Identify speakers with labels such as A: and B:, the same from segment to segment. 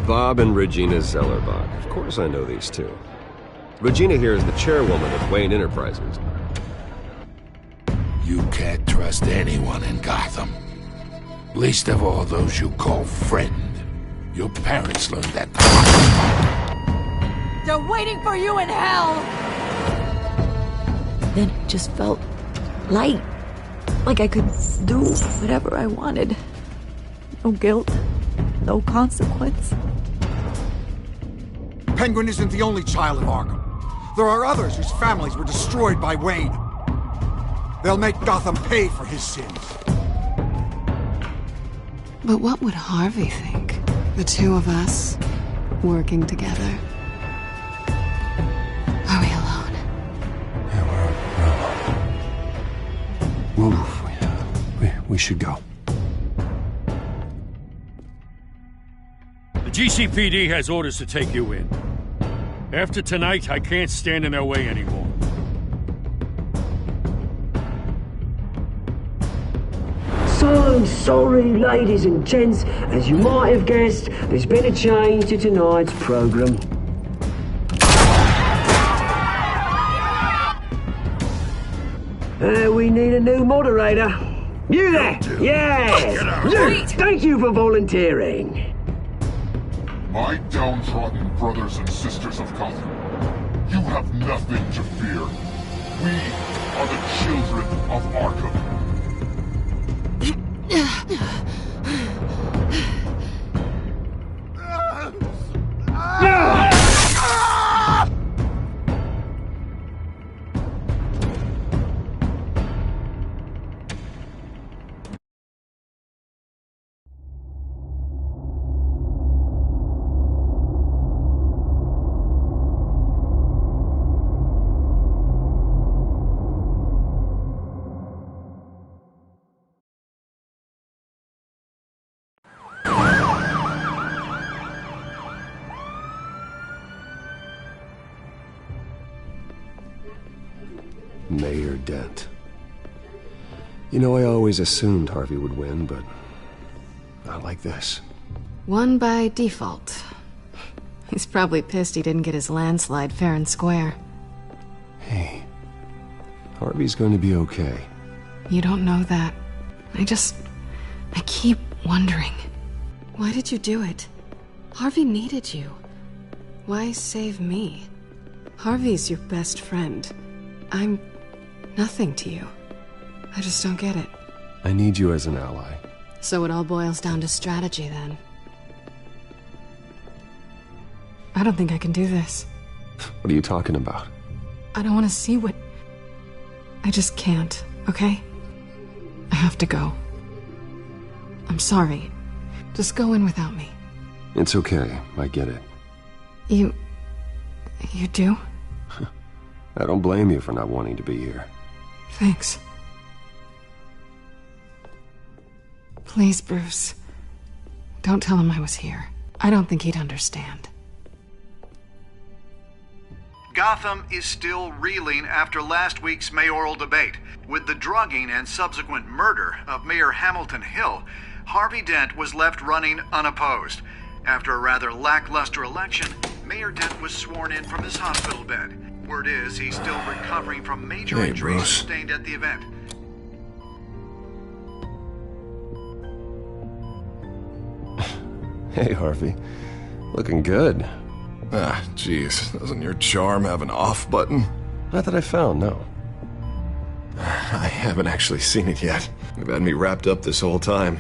A: Bob and Regina Zellerbach. Of course I know these two. Regina here is the chairwoman of Wayne Enterprises.
B: You can't trust anyone in Gotham. Least of all those you call friend. Your parents learned that.
C: They're waiting for you in hell!
D: Then it just felt light. Like I could do whatever I wanted. No guilt. No consequence.
E: Penguin isn't the only child of Arkham. There are others whose families were destroyed by Wayne. They'll make Gotham pay for his sins.
F: But what would Harvey think? The two of us, working together. Are we alone?
G: Yeah, we're alone. We should go.
H: The GCPD has orders to take you in. After tonight, I can't stand in their way anymore.
I: So sorry, ladies and gents. As you might have guessed, there's been a change to tonight's program. We need a new moderator. You there! Yeah! Thank you for volunteering.
B: My downtrodden brothers and sisters of Gotham, you have nothing to fear. We are the children of Arkham.
G: Mayor Dent. You know, I always assumed Harvey would win, but not like this.
F: Won by default. He's probably pissed he didn't get his landslide fair and square.
G: Hey, Harvey's going to be okay.
F: You don't know that. I keep wondering. Why did you do it? Harvey needed you. Why save me? Harvey's your best friend. I'm nothing to you. I just don't get it.
G: I need you as an ally.
F: So it all boils down to strategy, then. I don't think I can do this.
G: What are you talking about?
F: I don't want to see what... I just can't, okay? I have to go. I'm sorry. Just go in without me.
G: It's okay. I get it.
F: You do?
G: I don't blame you for not wanting to be here.
F: Thanks. Please, Bruce. Don't tell him I was here. I don't think he'd understand.
J: Gotham is still reeling after last week's mayoral debate. With the drugging and subsequent murder of Mayor Hamilton Hill, Harvey Dent was left running unopposed. After a rather lackluster election, Mayor Dent was sworn in from his hospital bed. Word is he's still recovering from major injuries sustained at the event.
G: Hey, Harvey. Looking good.
K: Ah, jeez. Doesn't your charm have an off button?
G: Not that I found, no.
K: I haven't actually seen it yet. You've had me wrapped up this whole time.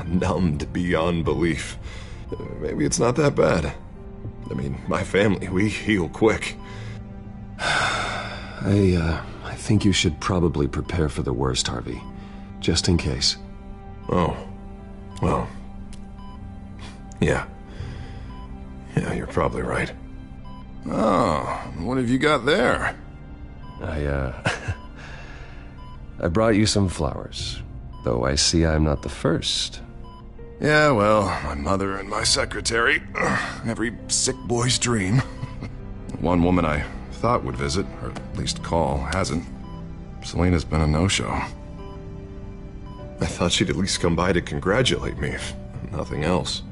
K: Numbed beyond belief. Maybe it's not that bad. I mean, my family, we heal quick.
G: I think you should probably prepare for the worst, Harvey. Just in case.
K: Oh. Well. Yeah. Yeah, you're probably right. Oh, what have you got there?
G: I brought you some flowers. Though I see I'm not the first.
K: Yeah, well, my mother and my secretary. Every sick boy's dream. One woman I thought would visit, or at least call, hasn't. Selena's been a no-show. I thought she'd at least come by to congratulate me, if nothing else.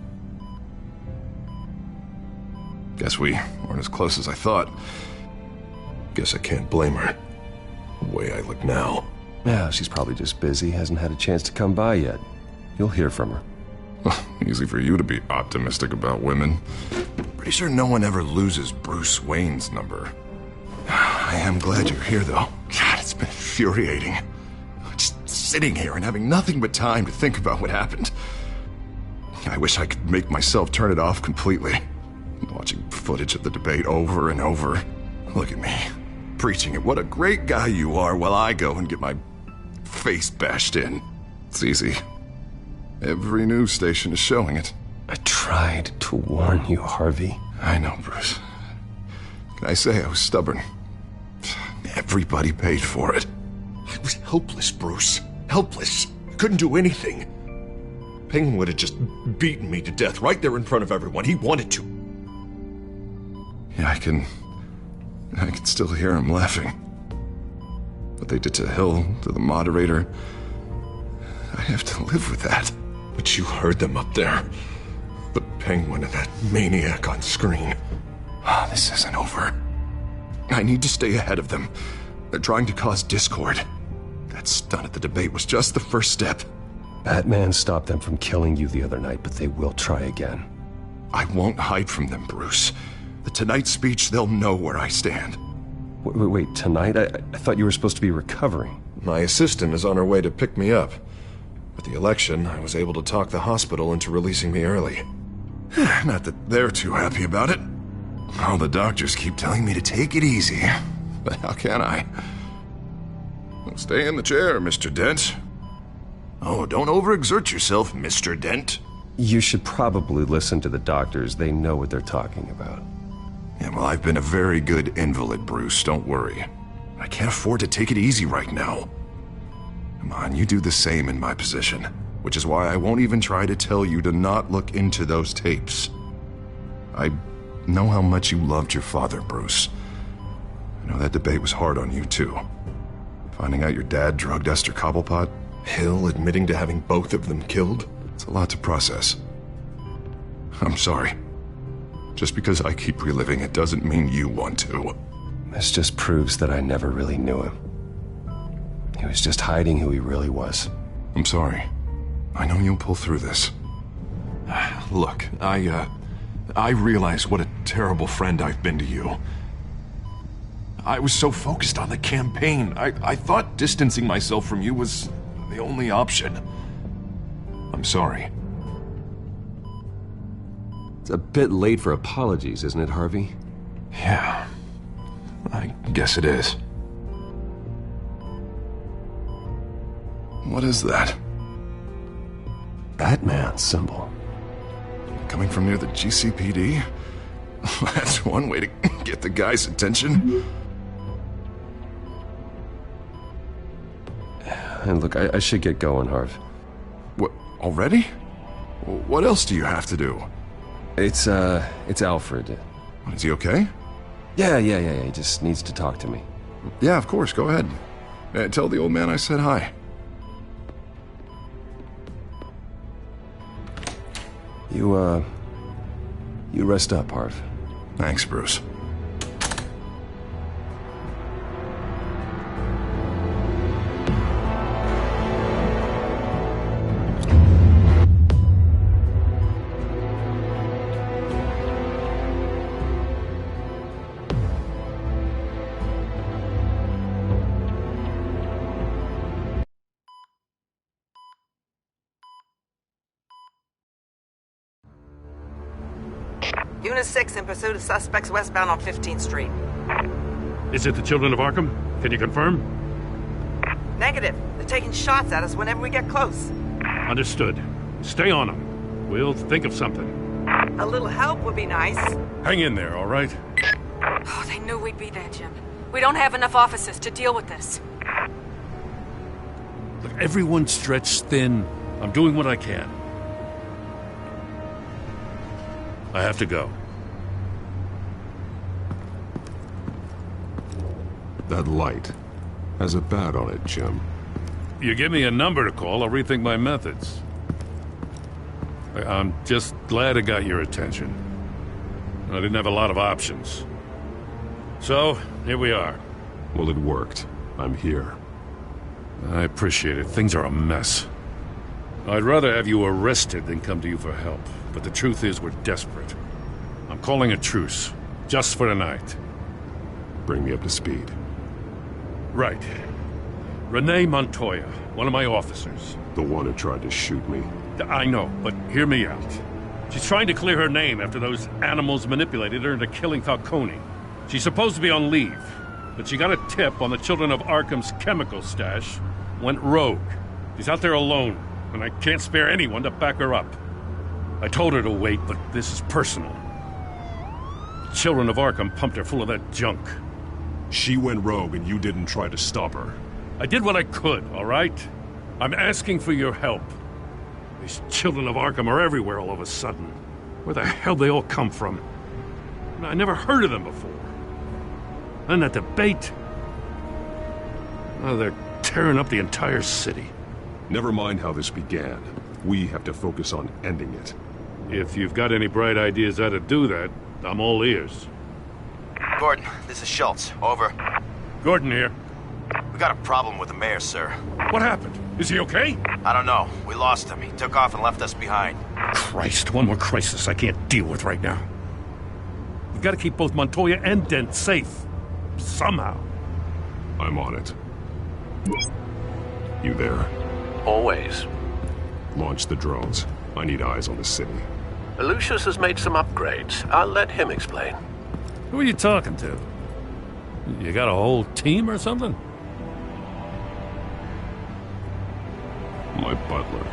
K: Guess we weren't as close as I thought.
G: Guess I can't blame her. The way I look now. Yeah, she's probably just busy, hasn't had a chance to come by yet. You'll hear from her.
K: Easy for you to be optimistic about women. Pretty sure no one ever loses Bruce Wayne's number. I am glad you're here, though. God, it's been infuriating. Just sitting here and having nothing but time to think about what happened. I wish I could make myself turn it off completely. Watching footage of the debate over and over. Look at me, preaching at what a great guy you are while I go and get my face bashed in. It's easy. Every news station is showing it.
G: I tried to warn you, Harvey.
K: I know, Bruce. Can I say I was stubborn? Everybody paid for it.
L: I was helpless, Bruce. Helpless. Couldn't do anything. Penguin would have just beaten me to death right there in front of everyone. He wanted to.
K: Yeah, I can still hear him laughing. What they did to Hill, to the moderator, I have to live with that.
L: But you heard them up there. The Penguin and that maniac on screen.
K: This isn't over. I need to stay ahead of them. They're trying to cause discord. That stunt at the debate was just the first step.
G: Batman stopped them from killing you the other night, but they will try again.
K: I won't hide from them, Bruce. The Tonight speech, they'll know where I stand.
G: Wait, tonight? I thought you were supposed to be recovering.
L: My assistant is on her way to pick me up. With the election, I was able to talk the hospital into releasing me early.
K: Not that they're too happy about it. All the doctors keep telling me to take it easy. But how can I? Well, stay in the chair, Mr. Dent. Oh, don't overexert yourself, Mr. Dent.
G: You should probably listen to the doctors. They know what they're talking about.
K: Yeah, well, I've been a very good invalid, Bruce. Don't worry. I can't afford to take it easy right now. Come on, you do the same in my position. Which is why I won't even try to tell you to not look into those tapes. I know how much you loved your father, Bruce. I know that debate was hard on you, too. Finding out your dad drugged Esther Cobblepot,
L: Hill admitting to having both of them killed.
K: It's a lot to process. I'm sorry. Just because I keep reliving it doesn't mean you want to.
G: This just proves that I never really knew him. He was just hiding who he really was.
K: I'm sorry. I know you'll pull through this.
L: Look, I realize what a terrible friend I've been to you. I was so focused on the campaign. I thought distancing myself from you was the only option. I'm sorry.
A: It's a bit late for apologies, isn't it, Harvey?
L: Yeah, I guess it is.
K: What is that?
G: Batman symbol.
K: Coming from near the GCPD? That's one way to get the guy's attention.
G: And look, I should get going, Harv.
K: What, already? What else do you have to do?
G: It's Alfred.
K: Is he okay?
G: Yeah, he just needs to talk to me.
K: Yeah, of course, go ahead. Tell the old man I said hi.
G: You rest up, Harv.
K: Thanks, Bruce.
M: Unit 6 in pursuit of suspects westbound on 15th Street.
H: Is it the Children of Arkham? Can you confirm?
M: Negative. They're taking shots at us whenever we get close.
H: Understood. Stay on them. We'll think of something.
M: A little help would be nice.
H: Hang in there, all right?
C: Oh, they knew we'd be there, Jim. We don't have enough officers to deal with this.
H: Look, everyone's stretched thin. I'm doing what I can. I have to go.
G: That light has a bat on it, Jim.
H: You give me a number to call, I'll rethink my methods. I'm just glad I got your attention. I didn't have a lot of options. So, here we are.
G: Well, it worked. I'm here.
H: I appreciate it. Things are a mess. I'd rather have you arrested than come to you for help. But the truth is, we're desperate. I'm calling a truce. Just for tonight.
G: Bring me up to speed.
H: Right. Renee Montoya, one of my officers.
G: The one who tried to shoot me.
H: I know, but hear me out. She's trying to clear her name after those animals manipulated her into killing Falcone. She's supposed to be on leave, but she got a tip on the Children of Arkham's chemical stash, went rogue. She's out there alone, and I can't spare anyone to back her up. I told her to wait, but this is personal. The Children of Arkham pumped her full of that junk.
G: She went rogue and you didn't try to stop her.
H: I did what I could, all right? I'm asking for your help. These Children of Arkham are everywhere all of a sudden. Where the hell they all come from? I never heard of them before. And that debate... Oh, they're tearing up the entire city.
G: Never mind how this began. We have to focus on ending it.
H: If you've got any bright ideas how to do that, I'm all ears.
N: Gordon, this is Schultz. Over.
H: Gordon here.
N: We got a problem with the mayor, sir.
H: What happened? Is he okay?
N: I don't know. We lost him. He took off and left us behind.
H: Christ, one more crisis I can't deal with right now. We've got to keep both Montoya and Dent safe. Somehow.
G: I'm on it. You there?
O: Always.
G: Launch the drones. I need eyes on the city.
O: Lucius has made some upgrades. I'll let him explain.
H: Who are you talking to? You got a whole team or something?
G: My butler.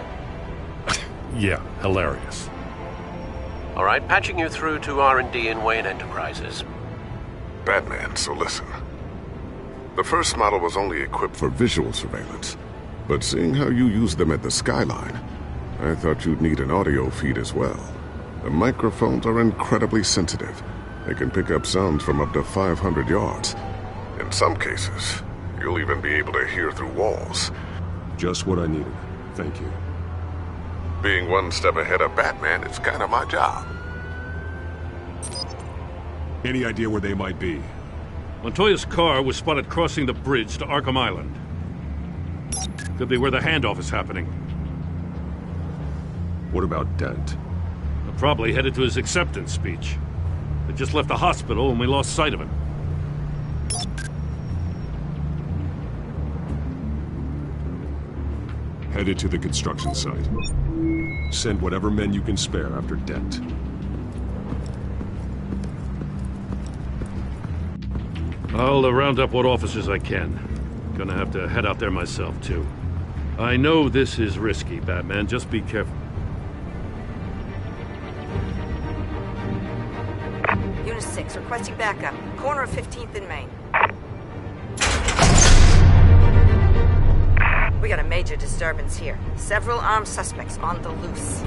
H: Yeah, hilarious.
O: All right, patching you through to R&D in Wayne Enterprises.
P: Batman, so listen. The first model was only equipped for visual surveillance, but seeing how you use them at the skyline, I thought you'd need an audio feed as well. The microphones are incredibly sensitive. They can pick up sounds from up to 500 yards. In some cases, you'll even be able to hear through walls.
G: Just what I needed. Thank you.
P: Being one step ahead of Batman is kind of my job.
G: Any idea where they might be?
H: Montoya's car was spotted crossing the bridge to Arkham Island. Could be where the handoff is happening.
G: What about Dent?
H: Probably headed to his acceptance speech. They just left the hospital and we lost sight of him.
G: Headed to the construction site. Send whatever men you can spare after Dent.
H: I'll round up what officers I can. Gonna have to head out there myself, too. I know this is risky, Batman. Just be careful.
M: Unit 6, requesting backup. Corner of 15th and Main. We got a major disturbance here. Several armed suspects on the loose.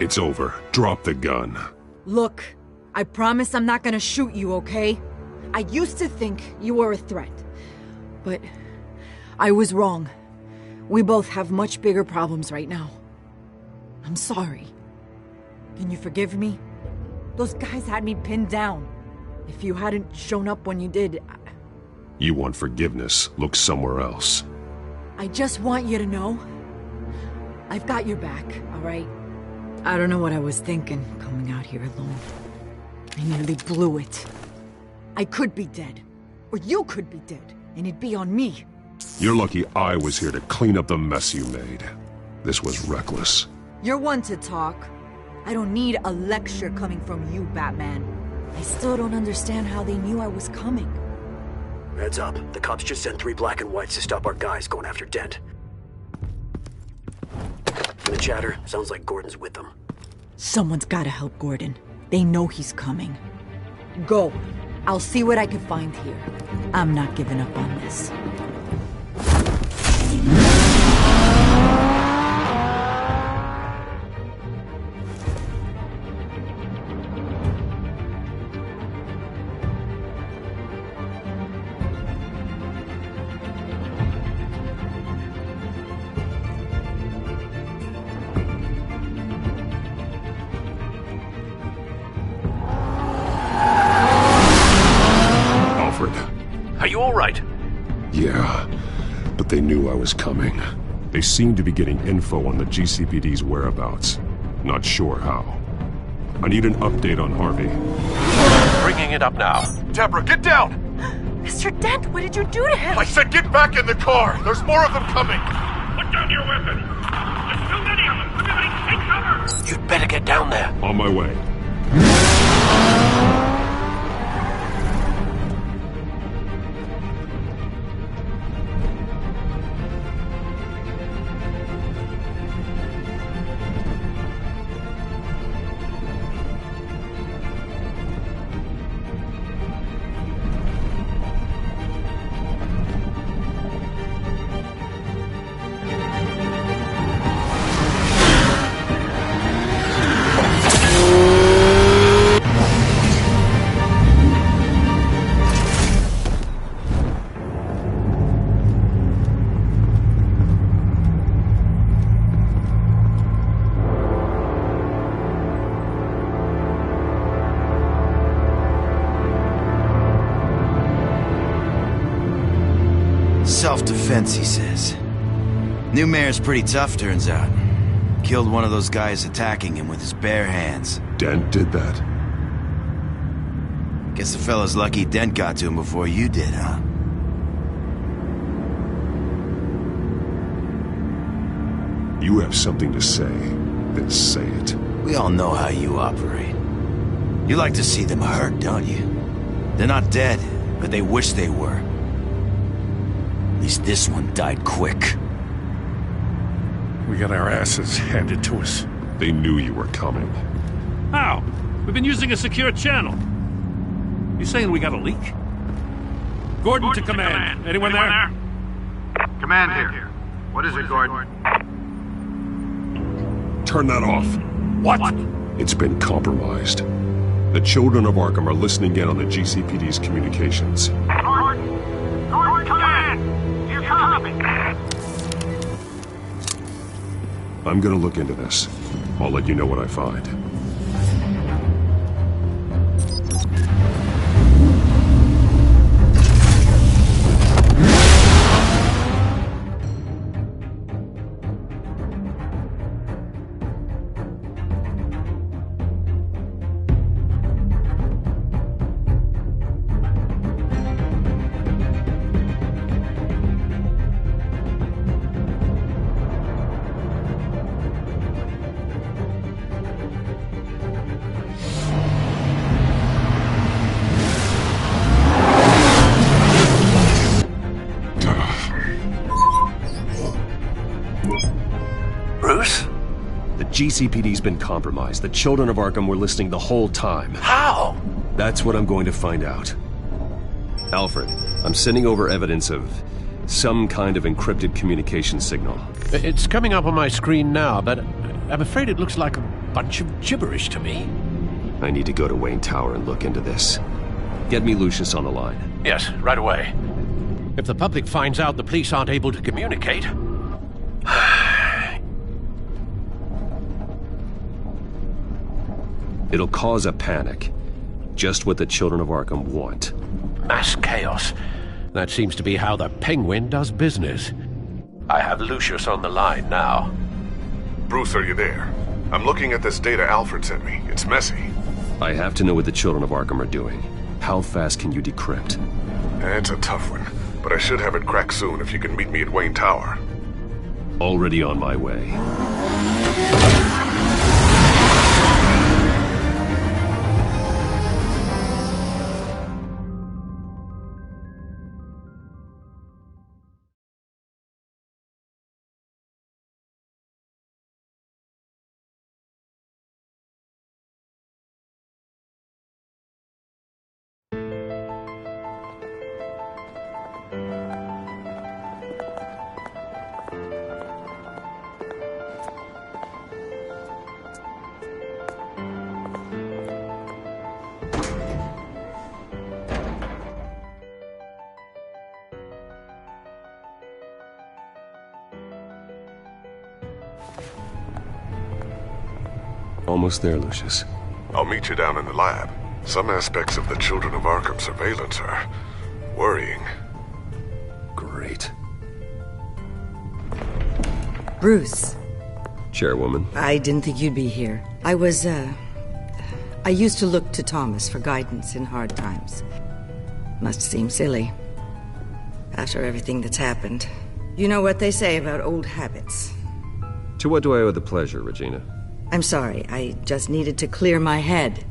G: It's over. Drop the gun.
D: Look, I promise I'm not gonna shoot you, okay? I used to think you were a threat, but I was wrong. We both have much bigger problems right now. I'm sorry. Can you forgive me? Those guys had me pinned down. If you hadn't shown up when you did,
G: You want forgiveness? Look somewhere else.
D: I just want you to know I've got your back, all right? I don't know what I was thinking, coming out here alone. I nearly blew it. I could be dead. Or you could be dead, and it'd be on me.
G: You're lucky I was here to clean up the mess you made. This was reckless.
D: You're one to talk. I don't need a lecture coming from you, Batman. I still don't understand how they knew I was coming.
Q: Heads up. The cops just sent 3 black and whites to stop our guys going after Dent. From the chatter, sounds like Gordon's with them.
D: Someone's gotta help Gordon. They know he's coming. Go. I'll see what I can find here. I'm not giving up on this.
O: Are you all right?
G: Yeah, but they knew I was coming. They seemed to be getting info on the GCPD's whereabouts. Not sure how. I need an update on Harvey.
O: Bringing it up now.
L: Deborah, get down!
C: Mr. Dent, what did you do to him?
L: I said get back in the car! There's more of them coming!
R: Put down your weapon! There's too many of them! Everybody take cover!
O: You'd better get down there.
G: On my way.
N: Self-defense, he says. New mayor's pretty tough, turns out. Killed one of those guys attacking him with his bare hands.
G: Dent did that?
N: Guess the fella's lucky Dent got to him before you did, huh?
G: You have something to say, then say it.
N: We all know how you operate. You like to see them hurt, don't you? They're not dead, but they wish they were. At least this one died quick.
H: We got our asses handed to us.
G: They knew you were coming.
H: How? We've been using a secure channel. You saying we got a leak? Gordon to command. Anyone there?
J: Command here. What is it, Gordon?
G: Turn that off.
H: What?
G: It's been compromised. The children of Arkham are listening in on the GCPD's communications.
R: Gordon, command! You copy?
G: I'm gonna look into this. I'll let you know what I find. GCPD's been compromised. The children of Arkham were listening the whole time.
O: How?
G: That's what I'm going to find out. Alfred, I'm sending over evidence of some kind of encrypted communication signal.
O: It's coming up on my screen now, but I'm afraid it looks like a bunch of gibberish to me.
G: I need to go to Wayne Tower and look into this. Get me Lucius on the line.
O: Yes, right away. If the public finds out the police aren't able to communicate...
G: It'll cause a panic. Just what the children of Arkham want.
O: Mass chaos. That seems to be how the Penguin does business. I have Lucius on the line now.
P: Bruce, are you there? I'm looking at this data Alfred sent me. It's messy.
A: I have to know what the children of Arkham are doing. How fast can you decrypt?
P: It's a tough one, but I should have it cracked soon if you can meet me at Wayne Tower.
A: Already on my way. Almost there, Lucius.
P: I'll meet you down in the lab. Some aspects of the Children of Arkham surveillance are worrying.
A: Great.
S: Bruce.
A: Chairwoman.
S: I didn't think you'd be here. I used to look to Thomas for guidance in hard times. Must seem silly. After everything that's happened. You know what they say about old habits.
A: To what do I owe the pleasure, Regina?
S: I'm sorry, I just needed to clear my head.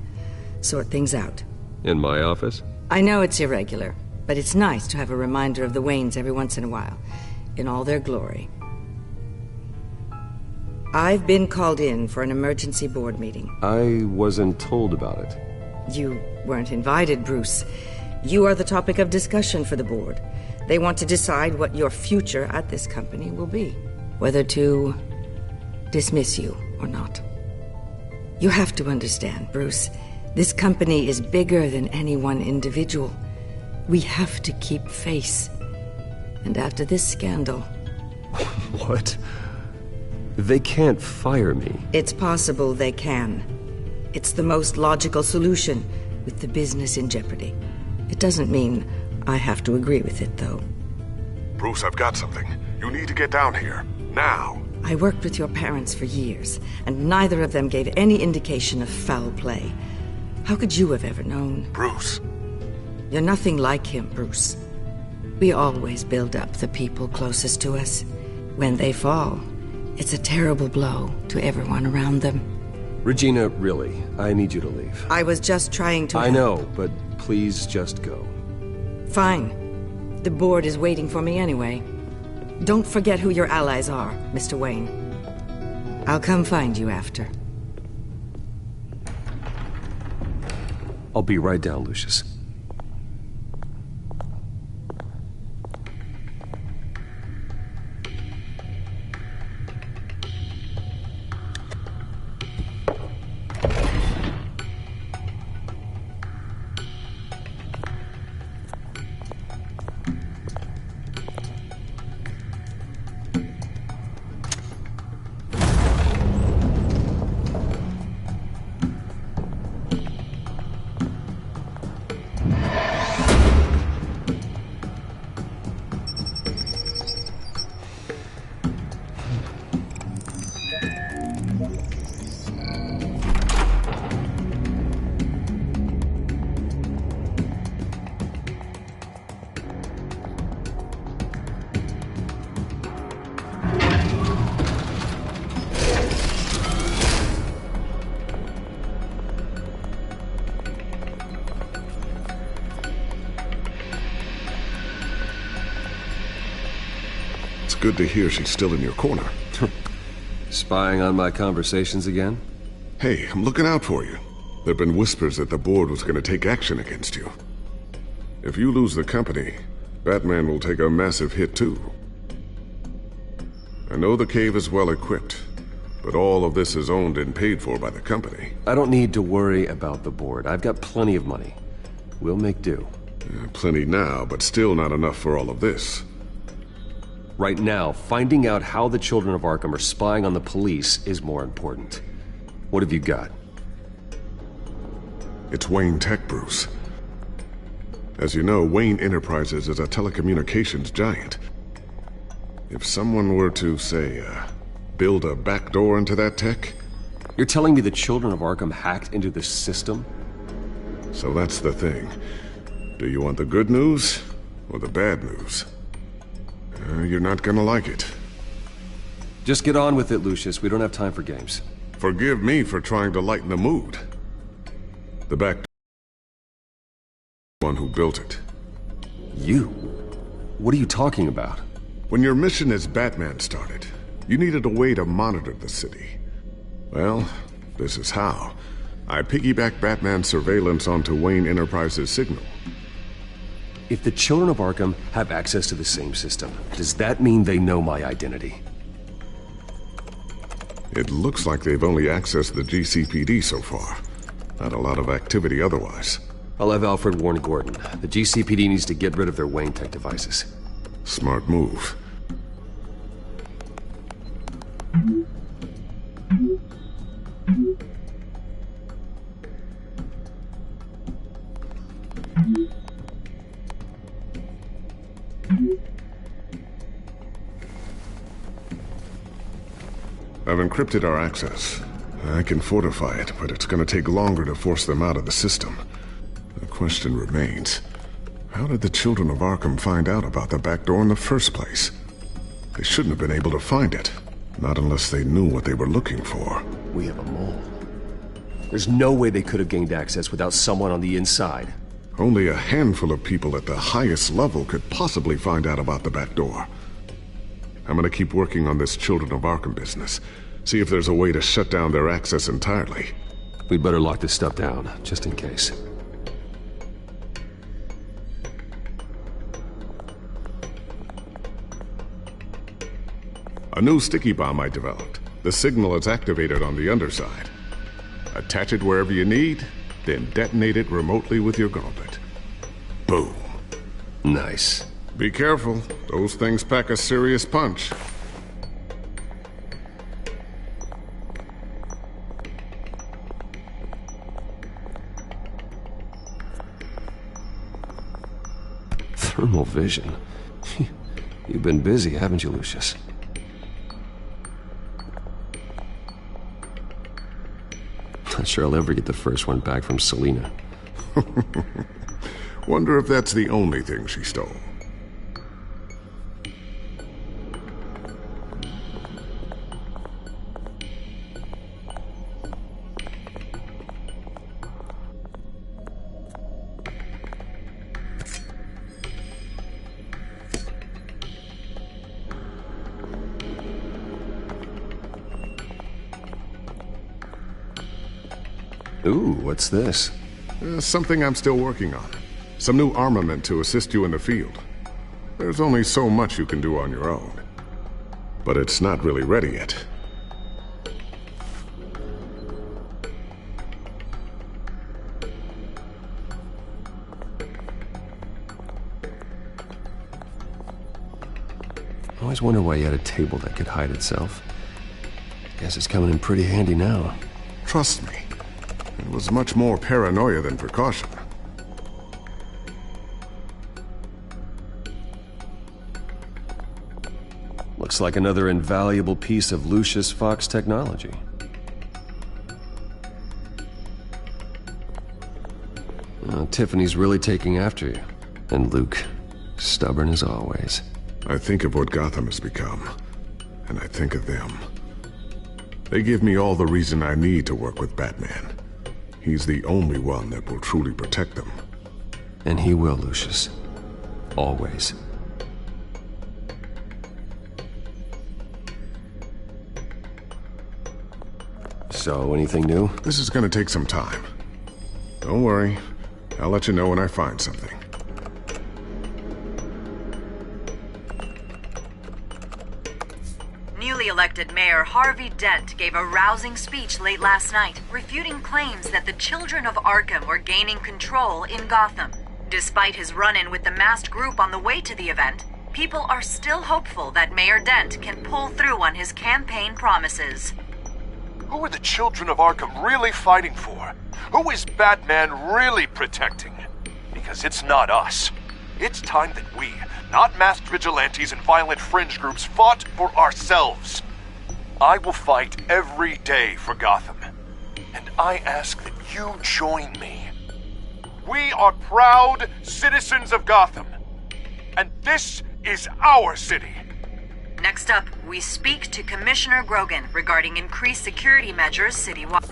S: Sort things out.
A: In my office?
S: I know it's irregular, but it's nice to have a reminder of the Waynes every once in a while. In all their glory. I've been called in for an emergency board meeting.
A: I wasn't told about it.
S: You weren't invited, Bruce. You are the topic of discussion for the board. They want to decide what your future at this company will be. Whether to dismiss you or not. You have to understand, Bruce. This company is bigger than any one individual. We have to keep face. And after this scandal...
A: What? They can't fire me.
S: It's possible they can. It's the most logical solution, with the business in jeopardy. It doesn't mean I have to agree with it, though.
P: Bruce, I've got something. You need to get down here. Now.
S: I worked with your parents for years, and neither of them gave any indication of foul play. How could you have ever known?
P: Bruce.
S: You're nothing like him, Bruce. We always build up the people closest to us. When they fall, it's a terrible blow to everyone around them.
A: Regina, really, I need you to leave.
S: I was just trying to...
A: I know, but please just go.
S: Fine. The board is waiting for me anyway. Don't forget who your allies are, Mr. Wayne. I'll come find you after.
A: I'll be right down, Lucius.
P: Good to hear she's still in your corner.
A: Spying on my conversations again?
P: Hey, I'm looking out for you. There've been whispers that the board was going to take action against you. If you lose the company, Batman will take a massive hit too. I know the cave is well equipped, but all of this is owned and paid for by the company.
A: I don't need to worry about the board. I've got plenty of money. We'll make do.
P: Plenty now, but still not enough for all of this.
A: Right now, finding out how the Children of Arkham are spying on the police is more important. What have you got?
P: It's Wayne Tech, Bruce. As you know, Wayne Enterprises is a telecommunications giant. If someone were to, say, build a backdoor into that tech?
A: You're telling me the Children of Arkham hacked into the system?
P: So that's the thing. Do you want the good news or the bad news? You're not gonna like it.
A: Just get on with it, Lucius. We don't have time for games.
P: Forgive me for trying to lighten the mood. The backdoor one who built it.
A: You? What are you talking about?
P: When your mission as Batman started, you needed a way to monitor the city. Well, this is how. I piggybacked Batman's surveillance onto Wayne Enterprises' signal.
A: If the Children of Arkham have access to the same system, does that mean they know my identity?
P: It looks like they've only accessed the GCPD so far. Not a lot of activity otherwise.
A: I'll have Alfred warn Gordon. The GCPD needs to get rid of their Wayne tech devices.
P: Smart move. I've encrypted our access. I can fortify it, but it's gonna take longer to force them out of the system. The question remains, how did the Children of Arkham find out about the back door in the first place? They shouldn't have been able to find it. Not unless they knew what they were looking for.
A: We have a mole. There's no way they could have gained access without someone on the inside.
P: Only a handful of people at the highest level could possibly find out about the back door. I'm gonna keep working on this Children of Arkham business. See if there's a way to shut down their access entirely.
A: We'd better lock this stuff down, just in case.
P: A new sticky bomb I developed. The signal is activated on the underside. Attach it wherever you need, then detonate it remotely with your gauntlet. Boom.
A: Nice.
P: Be careful. Those things pack a serious punch.
A: Thermal vision. You've been busy, haven't you, Lucius? Not sure I'll ever get the first one back from Selina.
P: Wonder if that's the only thing she stole.
A: Ooh, what's this?
P: Something I'm still working on. Some new armament to assist you in the field. There's only so much you can do on your own. But it's not really ready yet.
A: I always wonder why you had a table that could hide itself. Guess it's coming in pretty handy now.
P: Trust me. It was much more paranoia than precaution.
A: Looks like another invaluable piece of Lucius Fox technology. Tiffany's really taking after you. And Luke, stubborn as always.
P: I think of what Gotham has become, and I think of them. They give me all the reason I need to work with Batman. He's the only one that will truly protect them.
A: And he will, Lucius. Always. So, anything new?
P: This is gonna take some time. Don't worry. I'll let you know when I find something.
T: Newly elected Mayor Harvey Dent gave a rousing speech late last night, refuting claims that the Children of Arkham were gaining control in Gotham. Despite his run-in with the masked group on the way to the event, people are still hopeful that Mayor Dent can pull through on his campaign promises.
L: Who are the Children of Arkham really fighting for? Who is Batman really protecting? Because it's not us. It's time that we, not masked vigilantes and violent fringe groups, fought for ourselves. I will fight every day for Gotham. And I ask that you join me. We are proud citizens of Gotham. And this is our city.
T: Next up, we speak to Commissioner Grogan regarding increased security measures citywide.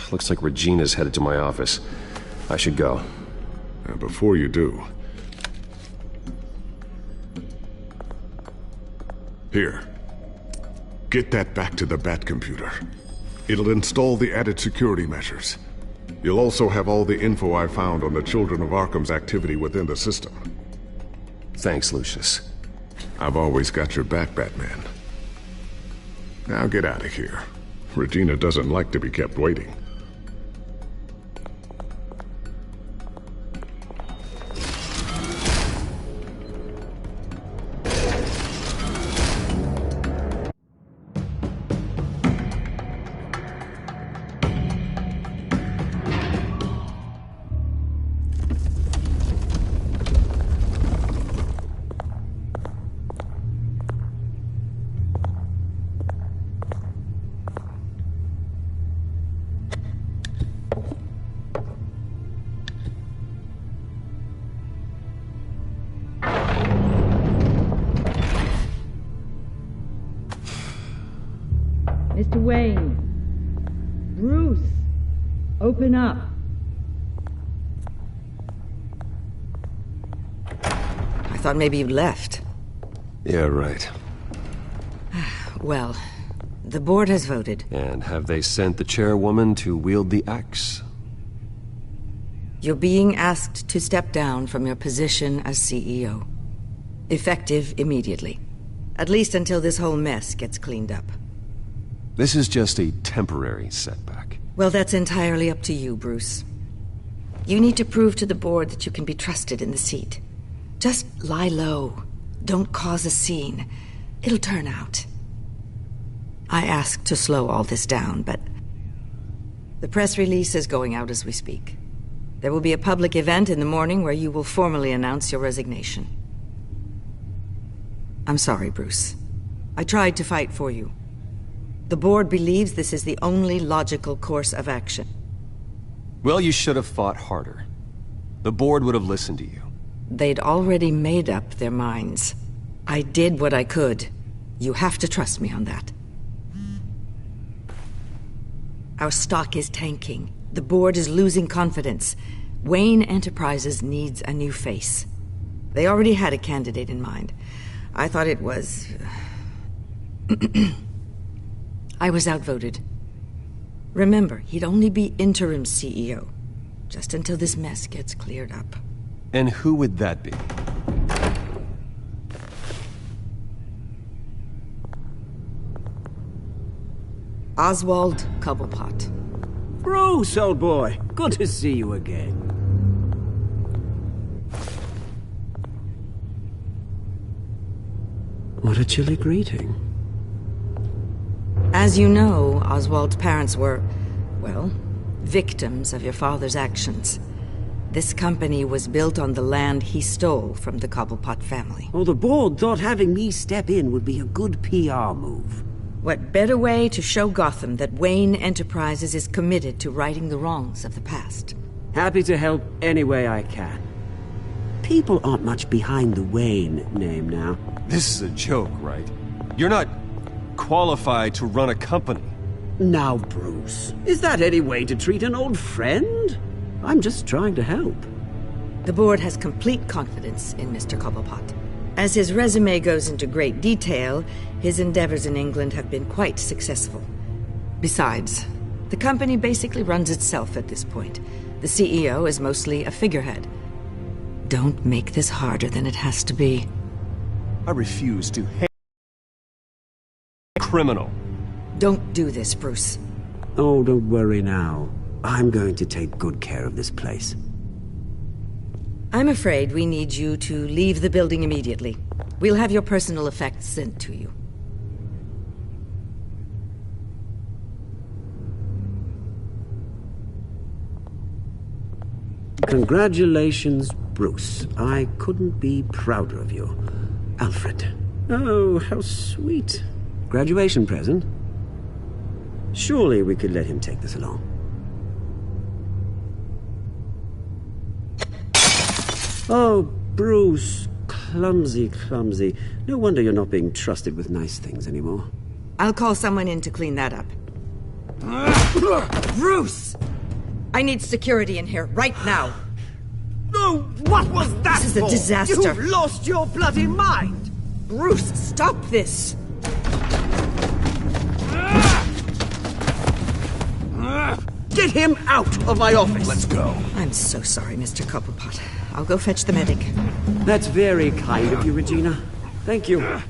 A: Looks like Regina's headed to my office. I should go.
P: And before you do... Here. Get that back to the Bat computer. It'll install the added security measures. You'll also have all the info I found on the Children of Arkham's activity within the system.
A: Thanks, Lucius.
P: I've always got your back, Batman. Now get out of here. Regina doesn't like to be kept waiting.
D: Mr. Wayne. Bruce. Open up.
S: I thought maybe you'd left.
A: Yeah, right.
S: Well, the board has voted.
A: And have they sent the chairwoman to wield the axe?
S: You're being asked to step down from your position as CEO. Effective immediately. At least until this whole mess gets cleaned up.
A: This is just a temporary setback.
S: Well, that's entirely up to you, Bruce. You need to prove to the board that you can be trusted in the seat. Just lie low. Don't cause a scene. It'll turn out. I asked to slow all this down, but the press release is going out as we speak. There will be a public event in the morning where you will formally announce your resignation. I'm sorry, Bruce. I tried to fight for you. The board believes this is the only logical course of action.
A: Well, you should have fought harder. The board would have listened to you.
S: They'd already made up their minds. I did what I could. You have to trust me on that. Our stock is tanking. The board is losing confidence. Wayne Enterprises needs a new face. They already had a candidate in mind. I thought it was... I was outvoted. Remember, he'd only be interim CEO, just until this mess gets cleared up.
A: And who would that be?
S: Oswald Cobblepot.
U: Bruce, old boy. Good to see you again. What a chilly greeting.
S: As you know, Oswald's parents were, well, victims of your father's actions. This company was built on the land he stole from the Cobblepot family.
U: Well, the board thought having me step in would be a good PR move.
S: What better way to show Gotham that Wayne Enterprises is committed to righting the wrongs of the past?
U: Happy to help any way I can. People aren't much behind the Wayne name now.
A: This is a joke, right? You're not qualified to run a company.
U: Now, Bruce, is that any way to treat an old friend? I'm just trying to help.
S: The board has complete confidence in Mr. Cobblepot. As his resume goes into great detail, his endeavors in England have been quite successful. Besides, the company basically runs itself at this point. The CEO is mostly a figurehead. Don't make this harder than it has to be.
A: I refuse to hate a criminal.
S: Don't do this, Bruce.
U: Oh, don't worry now. I'm going to take good care of this place.
S: I'm afraid we need you to leave the building immediately. We'll have your personal effects sent to you.
U: Congratulations, Bruce. I couldn't be prouder of you. Alfred. Oh, how sweet. Graduation present? Surely we could let him take this along. Oh, Bruce. Clumsy, clumsy. No wonder you're not being trusted with nice things anymore.
S: I'll call someone in to clean that up. Bruce! I need security in here, right now.
U: Oh, what was that
S: This is a disaster.
U: You've lost your bloody mind!
S: Bruce, stop this!
U: Get him out of my office!
L: Let's go.
S: I'm so sorry, Mr. Cobblepot. I'll go fetch the medic.
U: That's very kind of you, Regina. Thank you.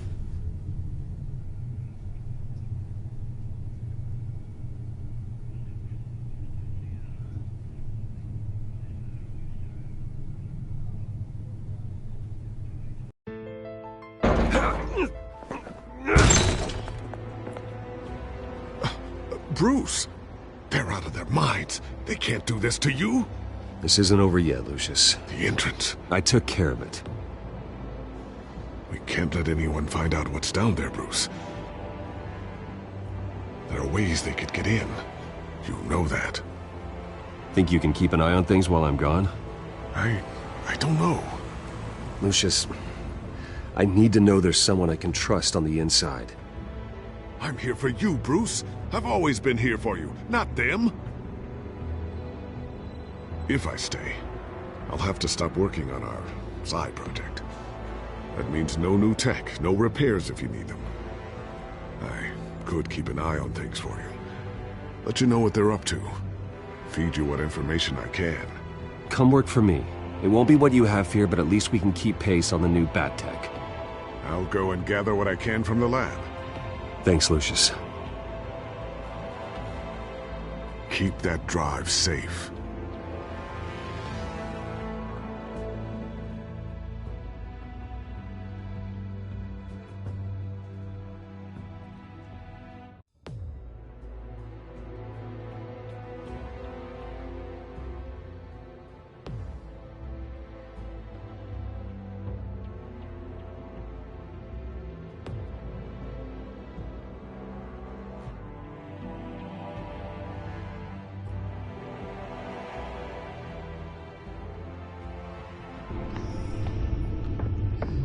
P: Bruce, they're out of their minds. They can't do this to you.
A: This isn't over yet, Lucius.
P: The entrance.
A: I took care of it.
P: We can't let anyone find out what's down there, Bruce. There are ways they could get in. You know that.
A: Think you can keep an eye on things while I'm gone?
P: I don't know.
A: Lucius, I need to know there's someone I can trust on the inside.
P: I'm here for you, Bruce. I've always been here for you, not them. If I stay, I'll have to stop working on our side project. That means no new tech, no repairs if you need them. I could keep an eye on things for you. Let you know what they're up to. Feed you what information I can.
A: Come work for me. It won't be what you have here, but at least we can keep pace on the new bat tech.
P: I'll go and gather what I can from the lab.
A: Thanks, Lucius.
P: Keep that drive safe.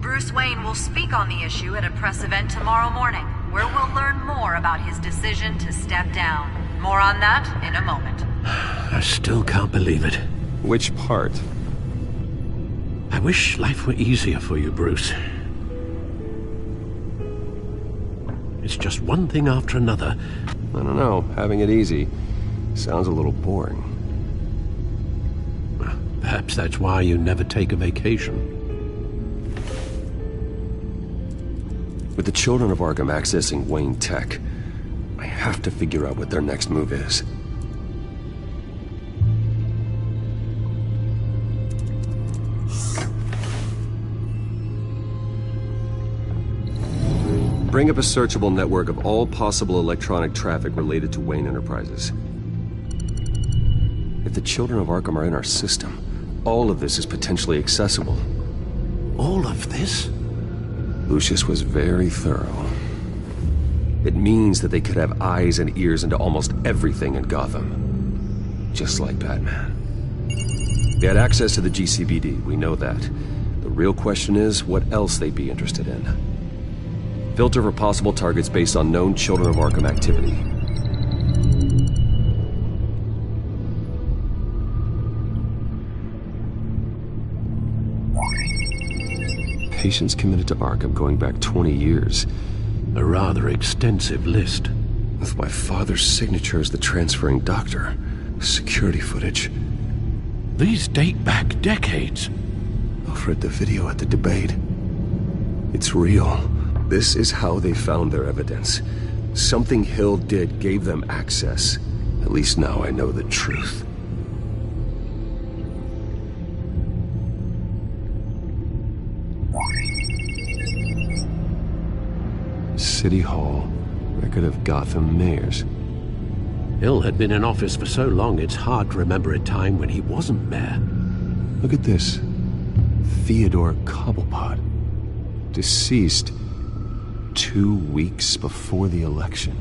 T: Bruce Wayne will speak on the issue at a press event tomorrow morning, where we'll learn more about his decision to step down. More on that in a moment.
O: I still can't believe it.
A: Which part?
O: I wish life were easier for you, Bruce. It's just one thing after another.
A: I don't know. Having it easy sounds a little boring.
O: Perhaps that's why you never take a vacation.
A: With the children of Arkham accessing Wayne Tech, I have to figure out what their next move is. Bring up a searchable network of all possible electronic traffic related to Wayne Enterprises. If the children of Arkham are in our system, all of this is potentially accessible.
O: All of this?
A: Lucius was very thorough. It means that they could have eyes and ears into almost everything in Gotham. Just like Batman. They had access to the GCPD, we know that. The real question is, what else they'd be interested in. Filter for possible targets based on known Children of Arkham activity. Patients committed to Arkham going back 20 years.
O: A rather extensive list.
A: With my father's signature as the transferring doctor. Security footage.
O: These date back decades.
A: Alfred, the video at the debate. It's real. This is how they found their evidence. Something Hill did gave them access. At least now I know the truth. City Hall. Record of Gotham mayors.
O: Hill had been in office for so long it's hard to remember a time when he wasn't mayor.
A: Look at this. Theodore Cobblepot. Deceased 2 weeks before the election.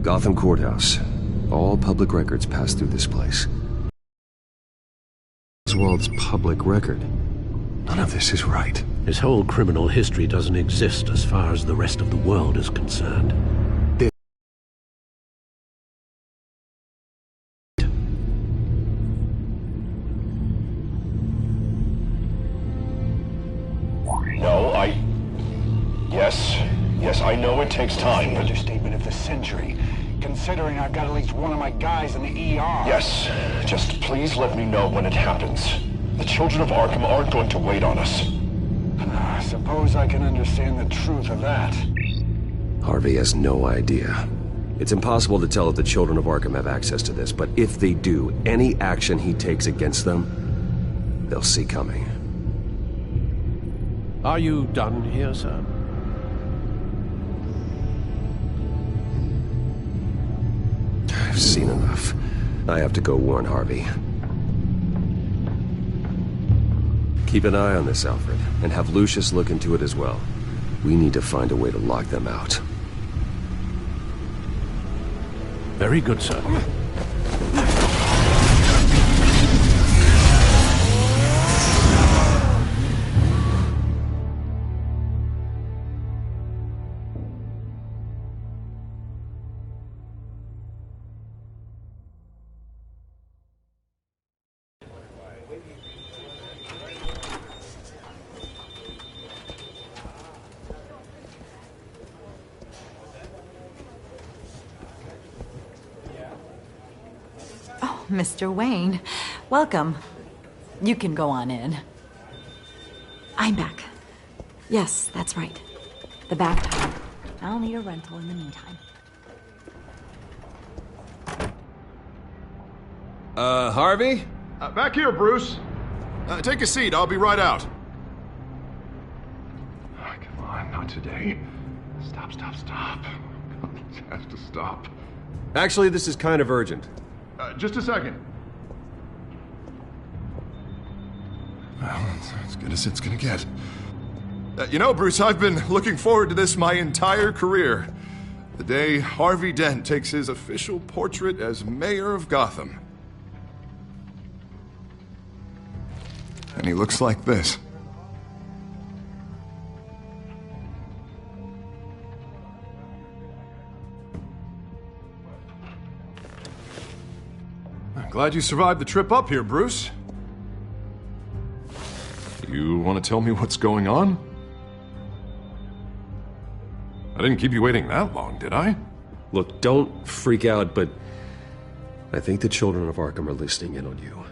A: Gotham Courthouse. All public records pass through this place. Oswald's public record. None of this is right.
O: His whole criminal history doesn't exist as far as the rest of the world is concerned.
E: Yes, I know it takes time, but... Understatement of the century, considering I've got at least one of my guys in the ER.
L: Yes, just please let me know when it happens. The children of Arkham aren't going to wait on us.
E: I suppose I can understand the truth of that.
A: Harvey has no idea. It's impossible to tell if the children of Arkham have access to this, but if they do, any action he takes against them, they'll see coming.
O: Are you done here, sir?
A: I've seen enough. I have to go warn Harvey. Keep an eye on this, Alfred, and have Lucius look into it as well. We need to find a way to lock them out.
O: Very good, sir.
V: Mr. Wayne, welcome. You can go on in. I'm back. Yes, that's right. The bathtub. I'll need a rental in the meantime.
A: Harvey?
K: Back here, Bruce. Take a seat. I'll be right out.
L: Oh, come on, not today. Stop. It has to stop.
A: Actually, this is kind of urgent.
K: Just a second. Well, that's as good as it's gonna get. You know, Bruce, I've been looking forward to this my entire career. The day Harvey Dent takes his official portrait as mayor of Gotham. And he looks like this. I'm glad you survived the trip up here, Bruce.
L: You want to tell me what's going on? I didn't keep you waiting that long, did I?
A: Look, don't freak out, but I think the children of Arkham are listening in on you.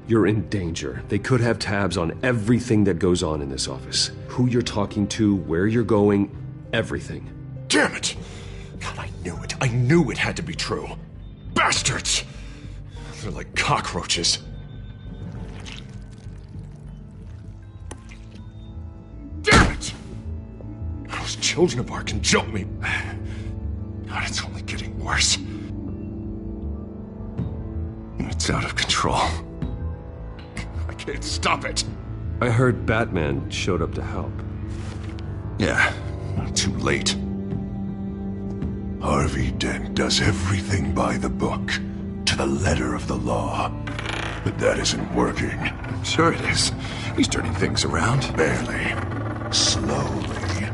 A: You're in danger. They could have tabs on everything that goes on in this office. Who you're talking to, where you're going, everything.
L: Damn it! God, I knew it. I knew it had to be true. Bastards! They're like cockroaches. Damn it! Those children of Arkham jumped me. God, it's only getting worse. It's out of control. I can't stop it.
A: I heard Batman showed up to help.
L: Yeah, too late.
W: Harvey Dent does everything by the book, to the letter of the law. But that isn't working.
L: Sure it is. He's turning things around.
W: Barely. Slowly.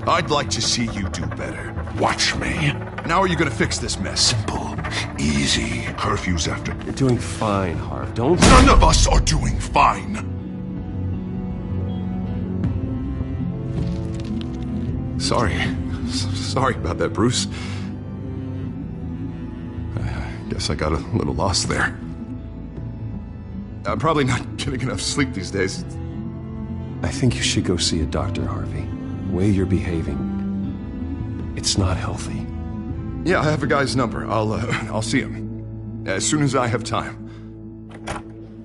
K: I'd like to see you do better.
W: Watch me.
K: Now are you gonna fix this mess?
W: Simple. Easy. Curfews after...
A: You're doing fine, Harv. Don't...
W: None of us are doing fine!
K: Sorry about that, Bruce. I guess I got a little lost there. I'm probably not getting enough sleep these days.
A: I think you should go see a doctor, Harvey. The way you're behaving, it's not healthy.
K: Yeah, I have a guy's number. I'll see him as soon as I have time.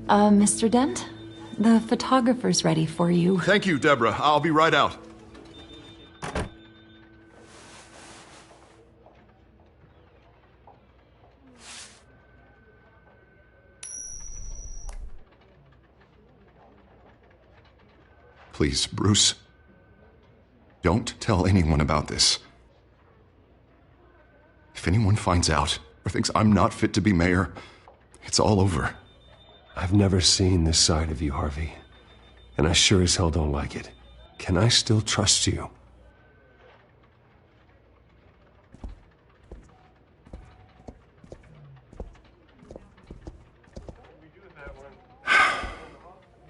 V: Mr. Dent? The photographer's ready for you.
K: Thank you, Deborah. I'll be right out. Please, Bruce. Don't tell anyone about this. If anyone finds out or thinks I'm not fit to be mayor, it's all over.
A: I've never seen this side of you, Harvey. And I sure as hell don't like it. Can I still trust you?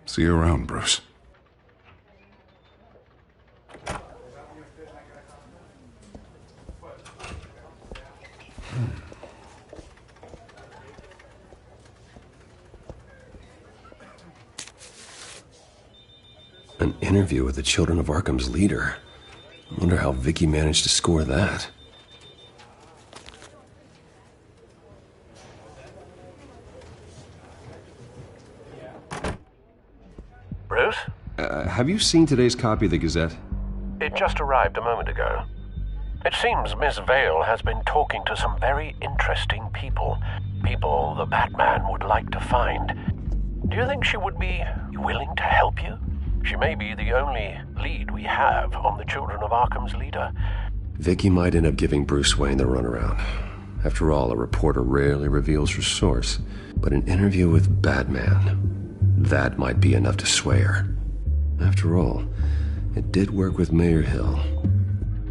K: See you around, Bruce.
A: An interview with the Children of Arkham's leader. I wonder how Vicky managed to score that.
O: Bruce?
A: Have you seen today's copy of the Gazette?
O: It just arrived a moment ago. It seems Miss Vale has been talking to some very interesting people. People the Batman would like to find. Do you think she would be willing to help you? She may be the only lead we have on the Children of Arkham's leader.
A: Vicky might end up giving Bruce Wayne the runaround. After all, a reporter rarely reveals her source. But an interview with Batman, that might be enough to sway her. After all, it did work with Mayor Hill.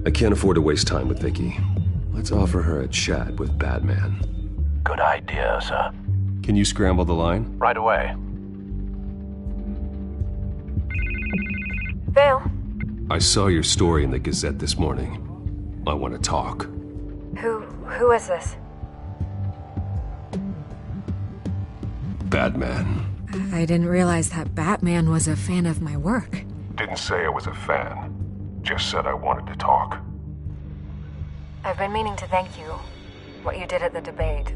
A: I can't afford to waste time with Vicky. Let's offer her a chat with Batman.
O: Good idea, sir.
A: Can you scramble the line?
O: Right away.
C: Vale?
A: I saw your story in the Gazette this morning. I want to talk.
C: Who is this?
A: Batman.
D: I didn't realize that Batman was a fan of my work.
G: Didn't say I was a fan. Just said I wanted to talk.
C: I've been meaning to thank you. What you did at the debate.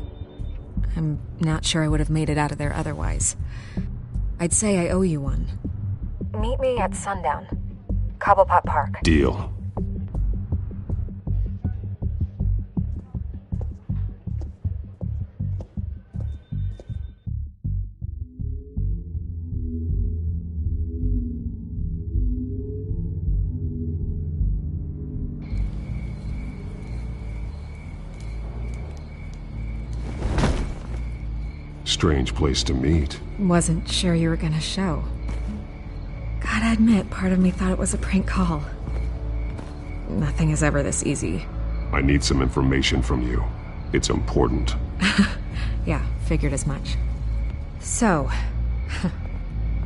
D: I'm not sure I would have made it out of there otherwise. I'd say I owe you one.
C: Meet me at sundown. Cobblepot Park.
A: Deal.
G: Strange place to meet.
D: Wasn't sure you were gonna show. Gotta admit, part of me thought it was a prank call. Nothing is ever this easy.
G: I need some information from you. It's important.
D: Yeah, figured as much. So,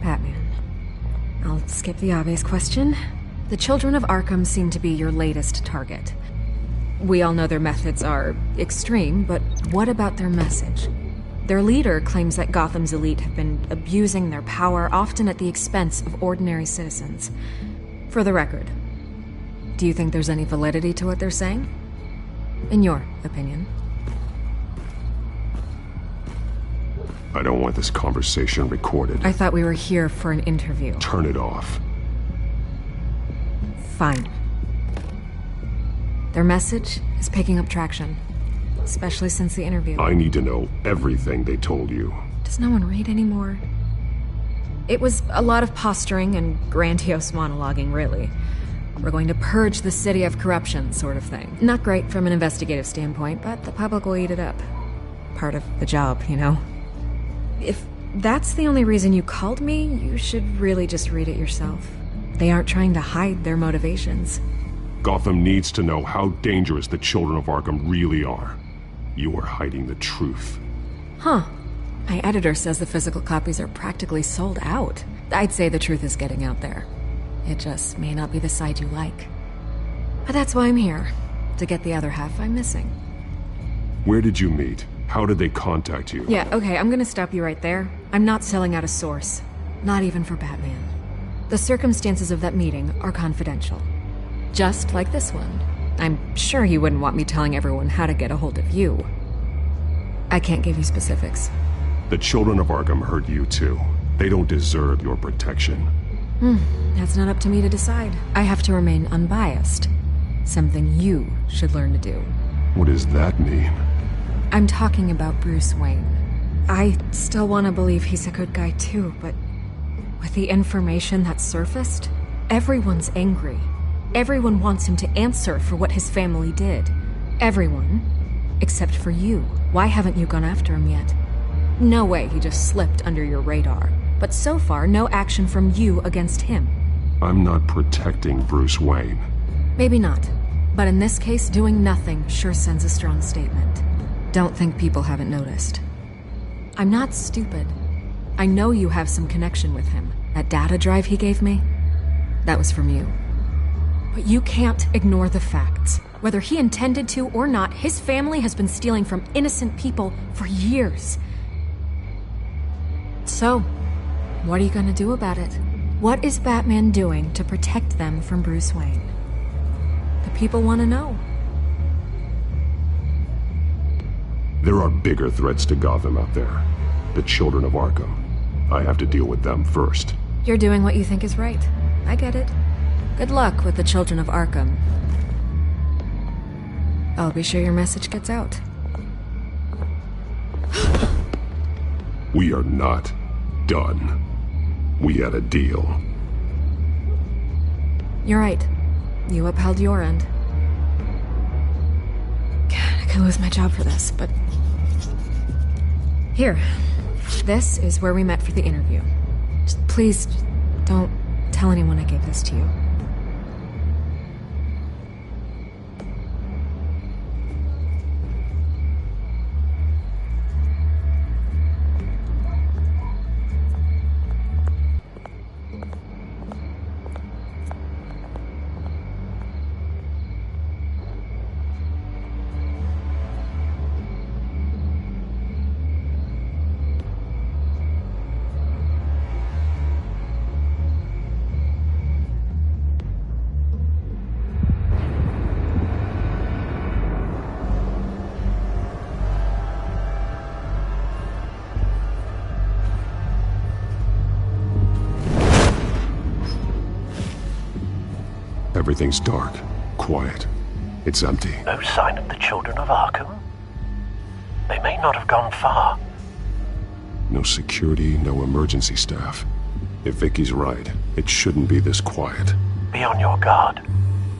D: Batman. I'll skip the obvious question. The Children of Arkham seem to be your latest target. We all know their methods are extreme, but what about their message? Their leader claims that Gotham's elite have been abusing their power, often at the expense of ordinary citizens. For the record, do you think there's any validity to what they're saying? In your opinion?
G: I don't want this conversation recorded.
D: I thought we were here for an interview.
G: Turn it off.
D: Fine. Their message is picking up traction. Especially since the interview.
G: I need to know everything they told you.
D: Does no one read anymore? It was a lot of posturing and grandiose monologuing, really. We're going to purge the city of corruption, sort of thing. Not great from an investigative standpoint, but the public will eat it up. Part of the job, you know? If that's the only reason you called me, you should really just read it yourself. They aren't trying to hide their motivations.
G: Gotham needs to know how dangerous the Children of Arkham really are. You are hiding the truth.
D: Huh. My editor says the physical copies are practically sold out. I'd say the truth is getting out there. It just may not be the side you like. But that's why I'm here. To get the other half I'm missing.
G: Where did you meet? How did they contact you?
D: Yeah, okay, I'm gonna stop you right there. I'm not selling out a source. Not even for Batman. The circumstances of that meeting are confidential. Just like this one. I'm sure you wouldn't want me telling everyone how to get a hold of you. I can't give you specifics.
G: The Children of Arkham hurt you too. They don't deserve your protection.
D: That's not up to me to decide. I have to remain unbiased. Something you should learn to do.
G: What does that mean?
D: I'm talking about Bruce Wayne. I still want to believe he's a good guy too, but with the information that surfaced,
B: Everyone's angry. Everyone wants him to answer for what his family did. Everyone. Except for you. Why haven't you gone after him yet? No way he just slipped under your radar. But so far, no action from you against him.
G: I'm not protecting Bruce Wayne.
B: Maybe not. But in this case, doing nothing sure sends a strong statement. Don't think people haven't noticed. I'm not stupid. I know you have some connection with him. That data drive he gave me, that was from you. But you can't ignore the facts. Whether he intended to or not, his family has been stealing from innocent people for years. So, what are you gonna do about it? What is Batman doing to protect them from Bruce Wayne? The people want to know.
G: There are bigger threats to Gotham out there. The children of Arkham. I have to deal with them first.
B: You're doing what you think is right. I get it. Good luck with the children of Arkham. I'll be sure your message gets out.
G: We are not done. We had a deal.
B: You're right. You upheld your end. God, I could lose my job for this, but... Here. This is where we met for the interview. Just please, don't tell anyone I gave this to you.
G: Everything's dark, quiet. It's empty.
O: No sign of the children of Arkham? They may not have gone far.
G: No security, no emergency staff. If Vicky's right, it shouldn't be this quiet.
O: Be on your guard.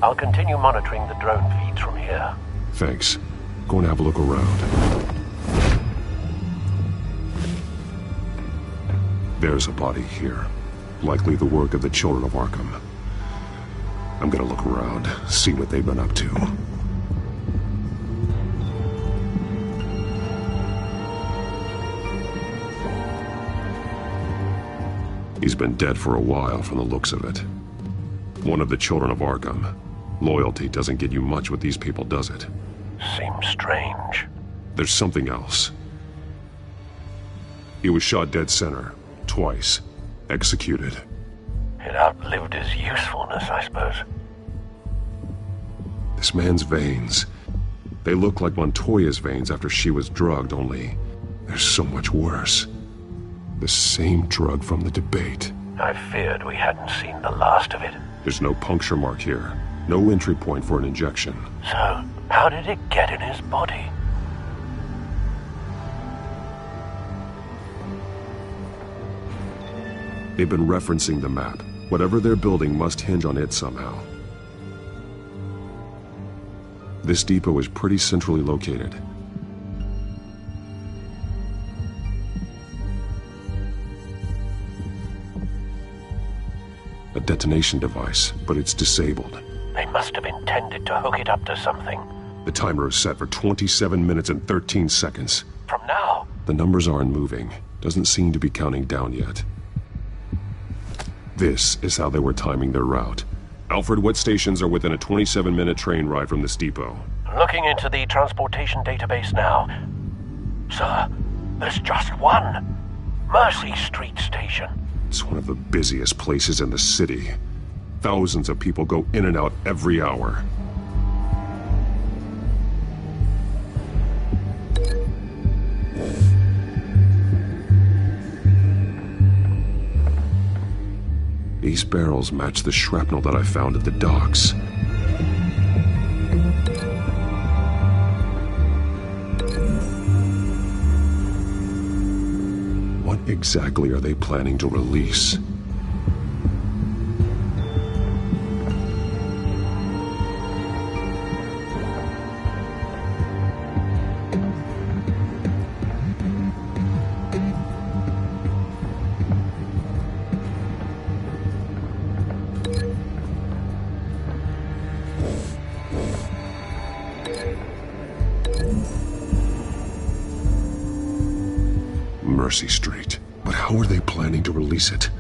O: I'll continue monitoring the drone feeds from here.
G: Thanks. Go and have a look around. There's a body here. Likely the work of the children of Arkham. I'm gonna look around, see what they've been up to. He's been dead for a while from the looks of it. One of the children of Arkham. Loyalty doesn't get you much with these people, does it?
O: Seems strange.
G: There's something else. He was shot dead center, twice. Executed.
O: It outlived his usefulness, I suppose.
G: This man's veins. They look like Montoya's veins after she was drugged, only they're so much worse. The same drug from the debate.
O: I feared we hadn't seen the last of it.
G: There's no puncture mark here. No entry point for an injection.
O: So, how did it get in his body?
G: They've been referencing the map. Whatever they're building must hinge on it somehow. This depot is pretty centrally located. A detonation device, but it's disabled.
O: They must have intended to hook it up to something.
G: The timer is set for 27 minutes and 13 seconds.
O: From now?
G: The numbers aren't moving. Doesn't seem to be counting down yet. This is how they were timing their route. Alfred, what stations are within a 27-minute train ride from this depot?
O: Looking into the transportation database now. Sir, there's just one. Mercy Street Station.
G: It's one of the busiest places in the city. Thousands of people go in and out every hour. These barrels match the shrapnel that I found at the docks. What exactly are they planning to release? Mercy Street. But how are they planning to release it?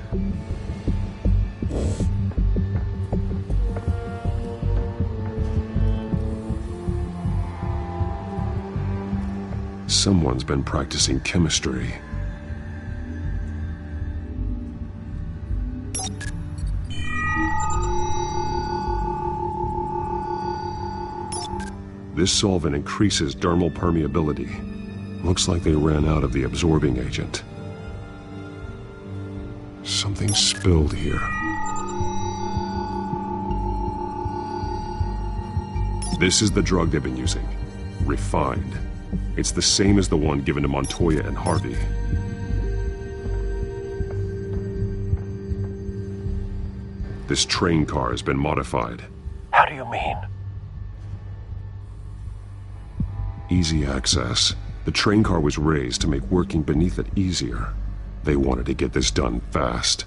G: Someone's been practicing chemistry. This solvent increases dermal permeability. Looks like they ran out of the absorbing agent. Something spilled here. This is the drug they've been using. Refined. It's the same as the one given to Montoya and Harvey. This train car has been modified.
O: How do you mean?
G: Easy access. The train car was raised to make working beneath it easier. They wanted to get this done fast.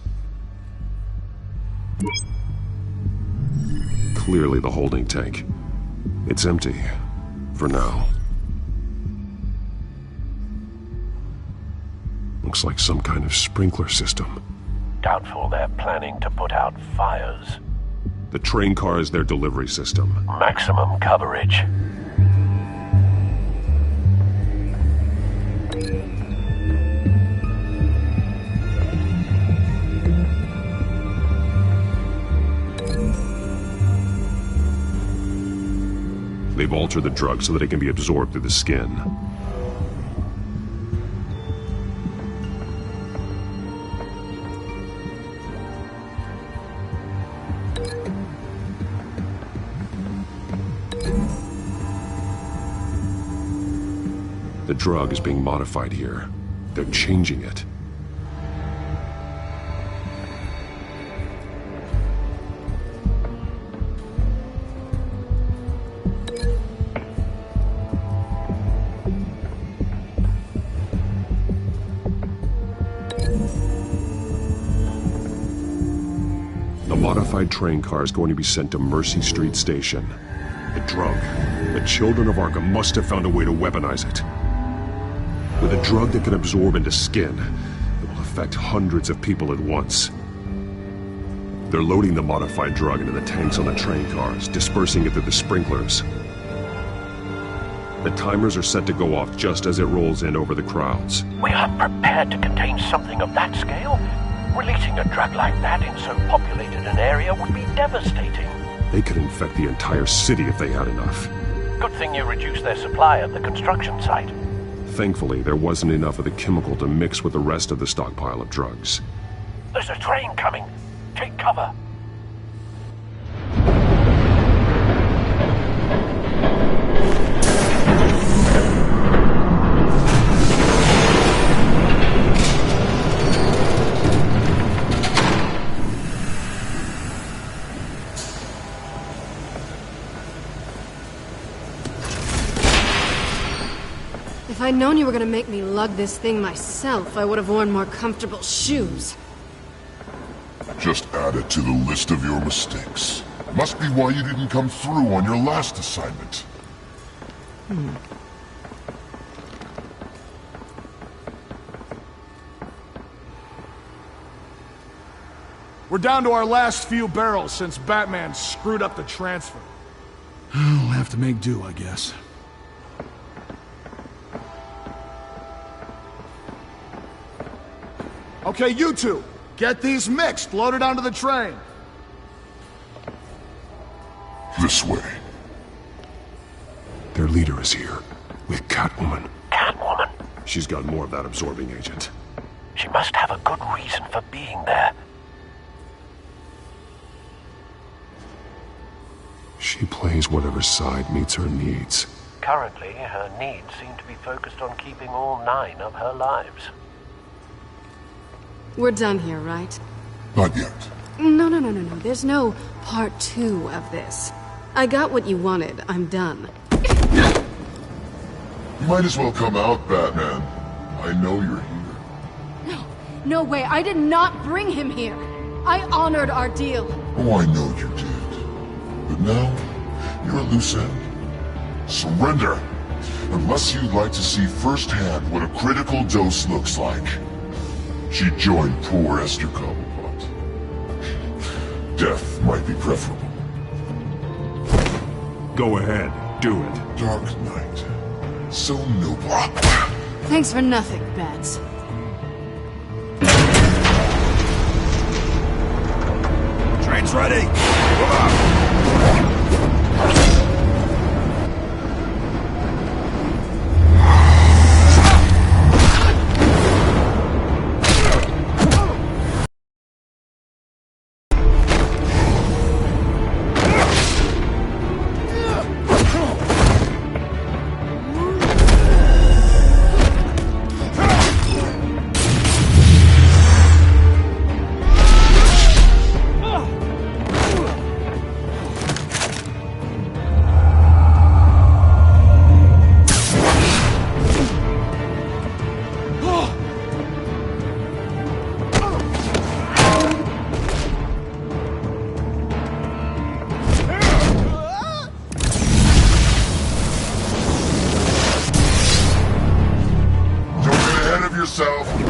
G: Clearly the holding tank. It's empty. For now. Looks like some kind of sprinkler system.
O: Doubtful they're planning to put out fires.
G: The train car is their delivery system.
O: Maximum coverage.
G: They've altered the drug so that it can be absorbed through the skin. The drug is being modified here. They're changing it. The modified train car is going to be sent to Mercy Street Station. The drug. The children of Arkham must have found a way to weaponize it. With a drug that can absorb into skin, it will affect hundreds of people at once. They're loading the modified drug into the tanks on the train cars, dispersing it through the sprinklers. The timers are set to go off just as it rolls in over the crowds.
O: We aren't prepared to contain something of that scale. Releasing a drug like that in so populated an area would be devastating.
G: They could infect the entire city if they had enough.
O: Good thing you reduced their supply at the construction site.
G: Thankfully, there wasn't enough of the chemical to mix with the rest of the stockpile of drugs.
O: There's a train coming. Take cover.
F: If I'd known you were gonna make me lug this thing myself, I would have worn more comfortable shoes.
W: Just add it to the list of your mistakes. Must be why you didn't come through on your last assignment.
I: We're down to our last few barrels since Batman screwed up the transfer. We'll have to make do, I guess. Okay, you two, get these mixed, loaded onto the train.
W: This way.
G: Their leader is here, with Catwoman.
O: Catwoman?
G: She's got more of that absorbing agent.
O: She must have a good reason for being there.
G: She plays whatever side meets her needs.
O: Currently, her needs seem to be focused on keeping all 9 of her lives.
F: We're done here, right?
W: Not yet.
F: No. There's no part 2 of this. I got what you wanted. I'm done.
W: You might as well come out, Batman. I know you're here.
F: No way. I did not bring him here. I honored our deal.
W: Oh, I know you did. But now, you're a loose end. Surrender, Unless you'd like to see firsthand what a critical dose looks like. She joined poor Esther Cobblepot. Death might be preferable.
G: Go ahead, do it.
W: Dark Knight. So noble.
F: Thanks for nothing, Bats.
M: Train's ready! Move up!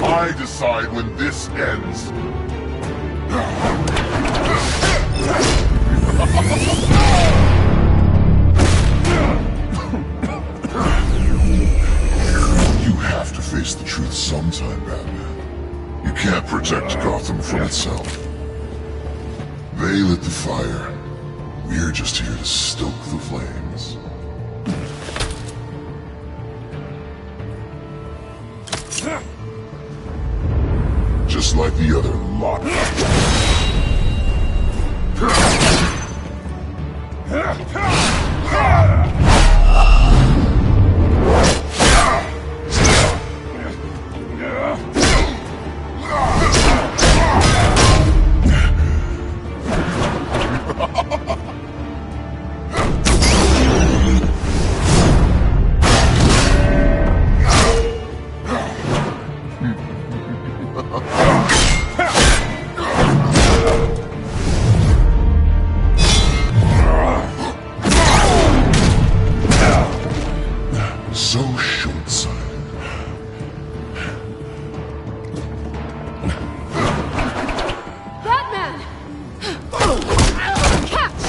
W: I decide when this ends. You have to face the truth sometime, Batman. You can't protect Gotham from itself. They lit the fire. We're just here to stoke the flames. Just like the other lot. So short-sighted.
F: Batman! Catch!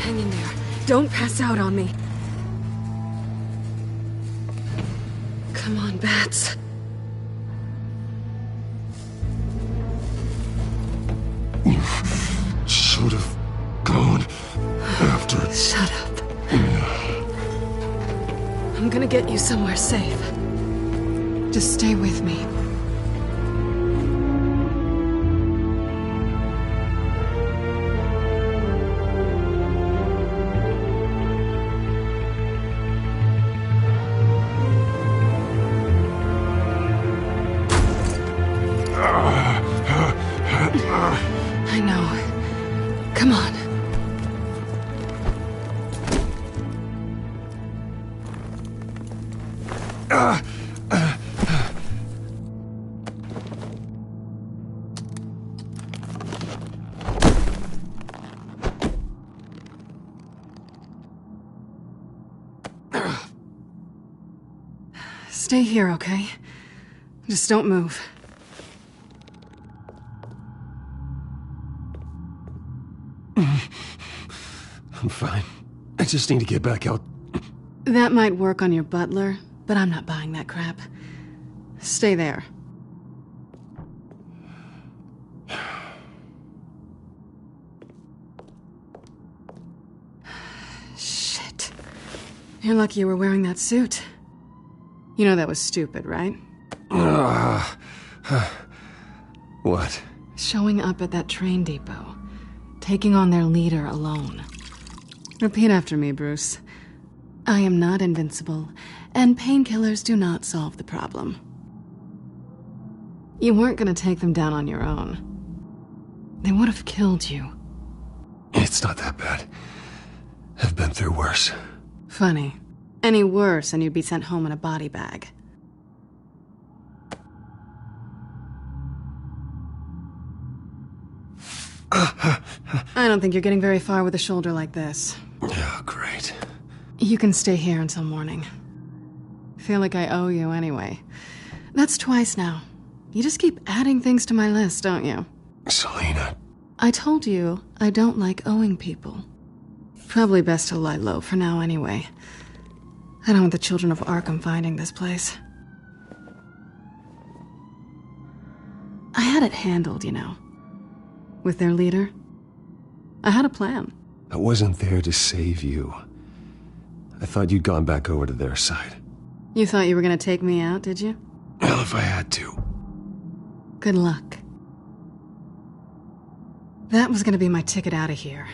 F: Hang in there. Don't pass out on me. Come on, Bats.
W: You should have gone after it.
F: Shut up. I'm gonna get you somewhere safe. Just stay with me. I know. Come on. Stay here, okay? Just don't move.
A: I'm fine. I just need to get back out.
F: That might work on your butler, but I'm not buying that crap. Stay there. Shit. You're lucky you were wearing that suit. You know that was stupid, right?
A: What?
F: Showing up at that train depot. Taking on their leader alone. Repeat after me, Bruce. I am not invincible, and painkillers do not solve the problem. You weren't gonna take them down on your own. They would have killed you.
A: It's not that bad. I've been through worse.
F: Funny. Any worse and you'd be sent home in a body bag. I don't think you're getting very far with a shoulder like this.
A: Oh, great.
F: You can stay here until morning. Feel like I owe you anyway. That's twice now. You just keep adding things to my list, don't you?
A: Selina.
F: I told you I don't like owing people. Probably best to lie low for now anyway. I don't want the children of Arkham finding this place. I had it handled, you know. With their leader. I had a plan.
A: I wasn't there to save you. I thought you'd gone back over to their side.
F: You thought you were gonna take me out, did you?
A: Well, if I had to.
F: Good luck. That was gonna be my ticket out of here.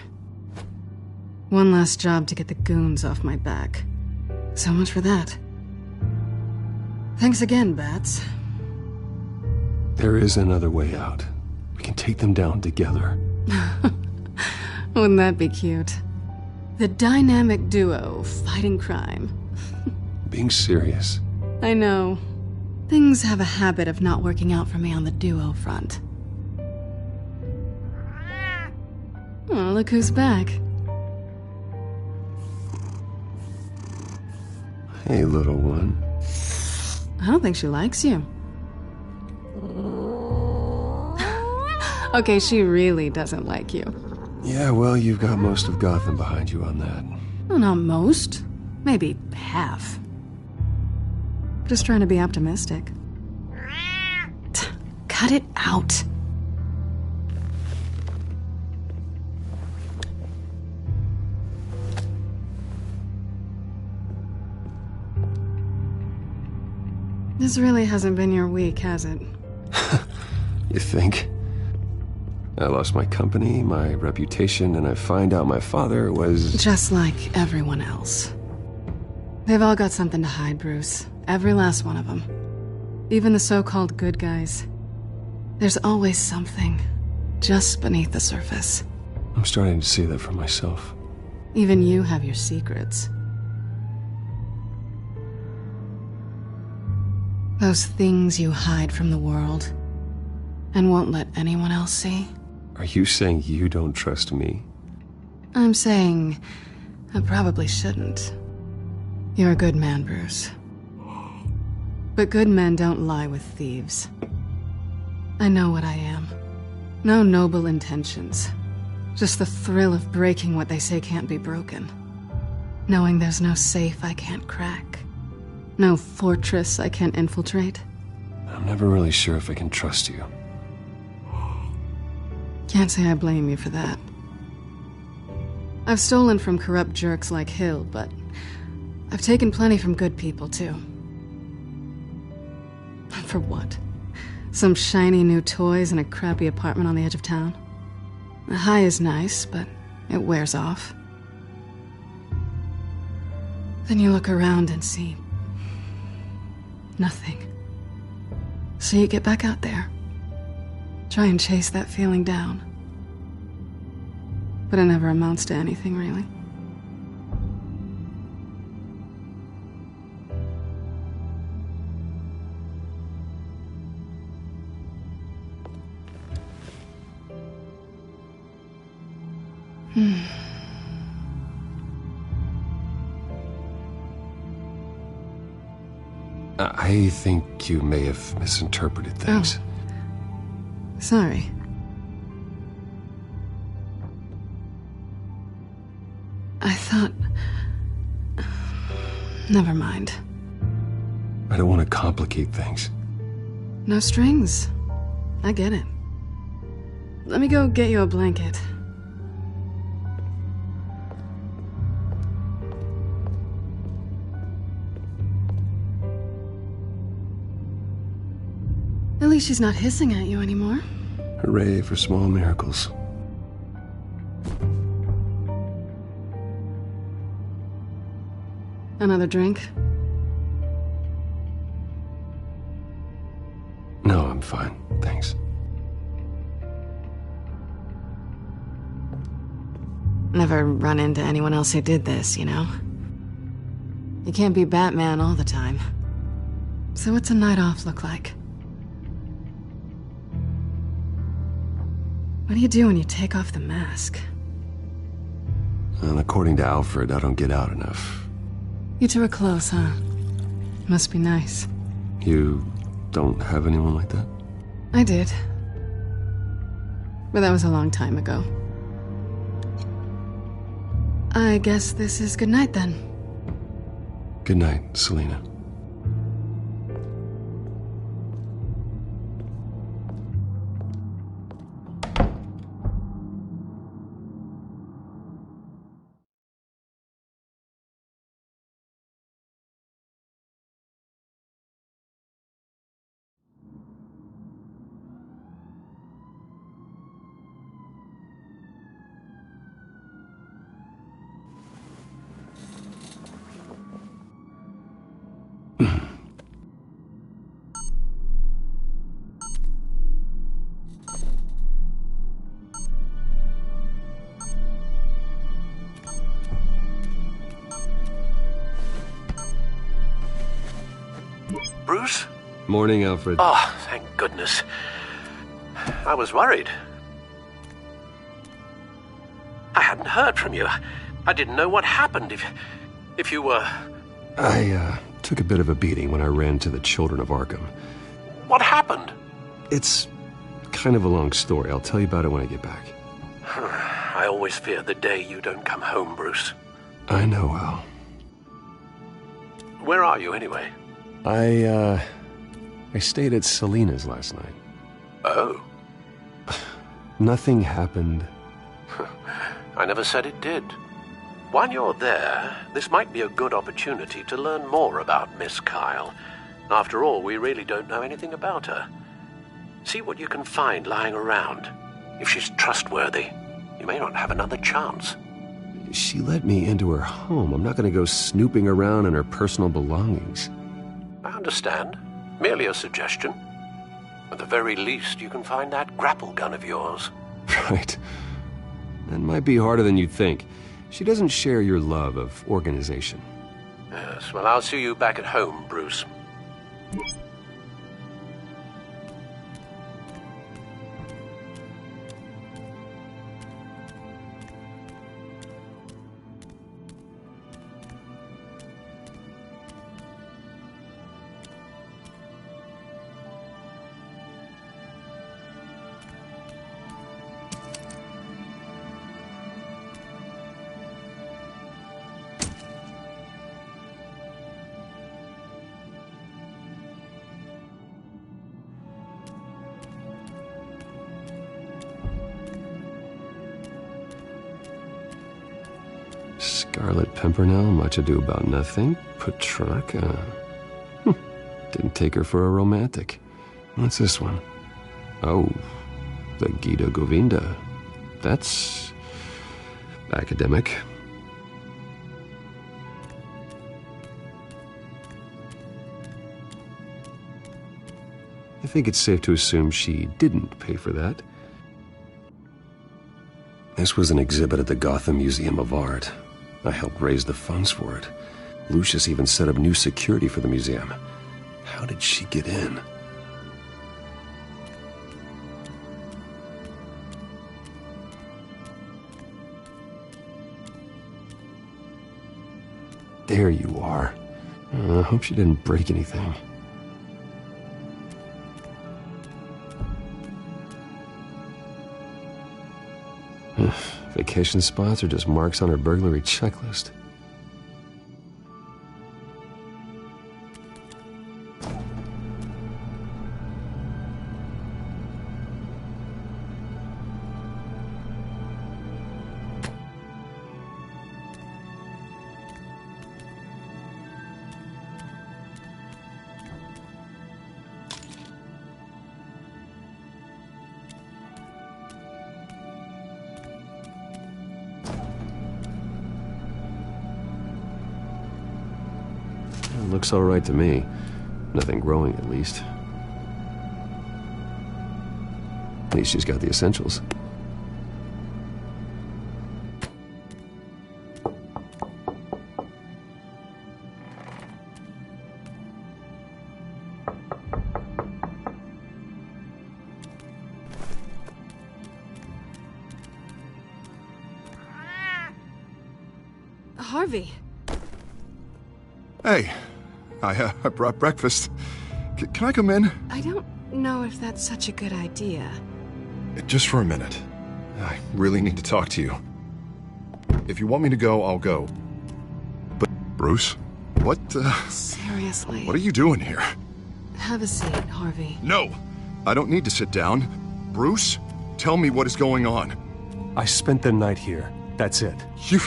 F: One last job to get the goons off my back. So much for that. Thanks again, Bats.
A: There is another way out. We can take them down together.
F: Wouldn't that be cute? The dynamic duo fighting crime.
A: Being serious.
F: I know. Things have a habit of not working out for me on the duo front. Oh, look who's back.
A: Hey, little one.
F: I don't think she likes you. Okay, she really doesn't like you.
A: Yeah, well, you've got most of Gotham behind you on that.
F: Well, not most. Maybe half. Just trying to be optimistic. Cut it out. This really hasn't been your week, has it?
A: You think? I lost my company, my reputation, and I find out my father was...
F: Just like everyone else. They've all got something to hide, Bruce. Every last one of them. Even the so-called good guys. There's always something just beneath the surface.
A: I'm starting to see that for myself.
F: Even you have your secrets. Those things you hide from the world and won't let anyone else see.
A: Are you saying you don't trust me?
F: I'm saying I probably shouldn't. You're a good man, Bruce. But good men don't lie with thieves. I know what I am. No noble intentions. Just the thrill of breaking what they say can't be broken. Knowing there's no safe I can't crack. No fortress I can't infiltrate.
A: I'm never really sure if I can trust you.
F: Can't say I blame you for that. I've stolen from corrupt jerks like Hill, but I've taken plenty from good people, too. For what? Some shiny new toys in a crappy apartment on the edge of town? The high is nice, but it wears off. Then you look around and see nothing. So you get back out there. Try and chase that feeling down. But it never amounts to anything, really.
A: I think you may have misinterpreted things.
F: Oh. Sorry. thought... Never mind.
A: I don't want to complicate things.
F: No strings. I get it. Let me go get you a blanket. At least she's not hissing at you anymore.
A: Hooray for small miracles.
F: Another drink?
A: No, I'm fine. Thanks.
F: Never run into anyone else who did this, you know? You can't be Batman all the time. So what's a night off look like? What do you do when you take off the mask?
A: And according to Alfred, I don't get out enough.
F: You two are close, huh? Must be nice.
A: You don't have anyone like that?
F: I did. But that was a long time ago. I guess this is good night then.
A: Good night, Selina.
O: Bruce?
A: Morning, Alfred.
O: Oh, thank goodness. I was worried. I hadn't heard from you. I didn't know what happened if you were...
A: I took a bit of a beating when I ran to the Children of Arkham.
O: What happened?
A: It's kind of a long story. I'll tell you about it when I get back.
O: I always fear the day you don't come home, Bruce.
A: I know, Al.
O: Where are you, anyway?
A: I stayed at Selina's last night.
O: Oh.
A: Nothing happened.
O: I never said it did. While you're there, this might be a good opportunity to learn more about Miss Kyle. After all, we really don't know anything about her. See what you can find lying around. If she's trustworthy, you may not have another chance.
A: She let me into her home. I'm not going to go snooping around in her personal belongings.
O: I understand. Merely a suggestion. At the very least, you can find that grapple gun of yours.
A: Right. That might be harder than you'd think. She doesn't share your love of organization.
O: Yes, well, I'll see you back at home, Bruce.
A: Scarlet Pimpernel, much ado about nothing. Petrarca. Didn't take her for a romantic. What's this one? Oh, the Gita Govinda. That's academic. I think it's safe to assume she didn't pay for that. This was an exhibit at the Gotham Museum of Art. I helped raise the funds for it. Lucius even set up new security for the museum. How did she get in? There you are. I hope she didn't break anything. Vacation spots are just marks on her burglary checklist. Looks all right to me. Nothing growing, at least. At least she's got the essentials.
F: Harvey.
K: Hey, I brought breakfast. Can I come in?
F: I don't know if that's such a good idea.
K: Just for a minute. I really need to talk to you. If you want me to go, I'll go. But, Bruce? What,
F: Seriously.
K: What are you doing here?
F: Have a seat, Harvey.
K: No! I don't need to sit down. Bruce, tell me what is going on.
A: I spent the night here. That's it.
K: You...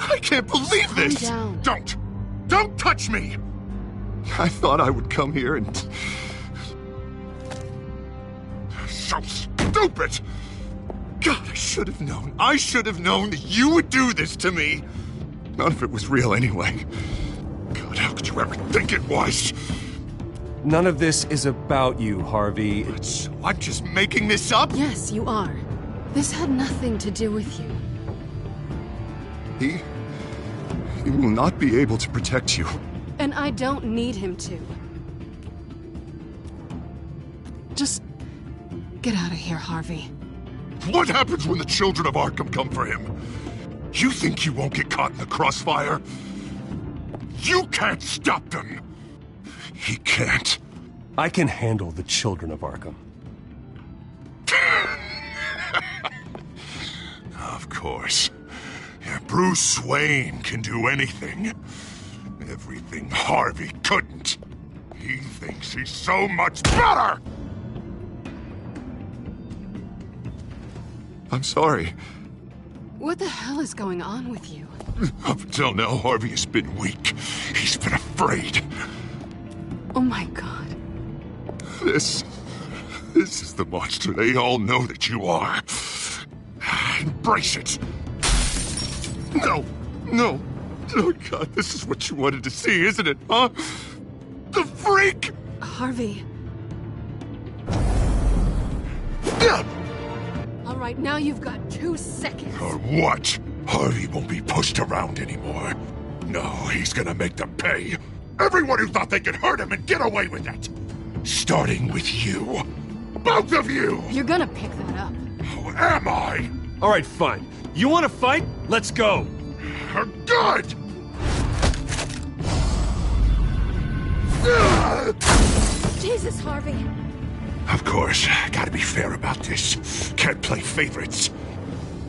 K: I can't believe this!
F: Calm
K: down. Don't touch me! I thought I would come here and... So stupid! God, I should have known. I should have known that you would do this to me. None of it was real anyway. God, how could you ever think it was?
A: None of this is about you, Harvey.
K: So I'm just making this up?
F: Yes, you are. This had nothing to do with you.
K: He will not be able to protect you.
F: And I don't need him to. Just get out of here, Harvey.
P: What happens when the children of Arkham come for him? You think you won't get caught in the crossfire? You can't stop them! He can't.
A: I can handle the children of Arkham.
P: Of course. Bruce Wayne can do anything. Everything Harvey couldn't. He thinks he's so much better!
K: I'm sorry.
F: What the hell is going on with you?
P: Up until now, Harvey has been weak. He's been afraid.
F: Oh my God.
P: This is the monster they all know that you are. Embrace it. No. Oh God, this is what you wanted to see, isn't it, huh? The freak!
F: Harvey. All right, now you've got 2 seconds.
P: Or what? Harvey won't be pushed around anymore. No, he's gonna make them pay. Everyone who thought they could hurt him and get away with it. Starting with you. Both of you!
F: You're gonna pick that up.
P: Who am I?
A: All right, fine. You want to fight? Let's go.
P: Good!
F: Jesus, Harvey.
P: Of course, gotta be fair about this. Can't play favorites.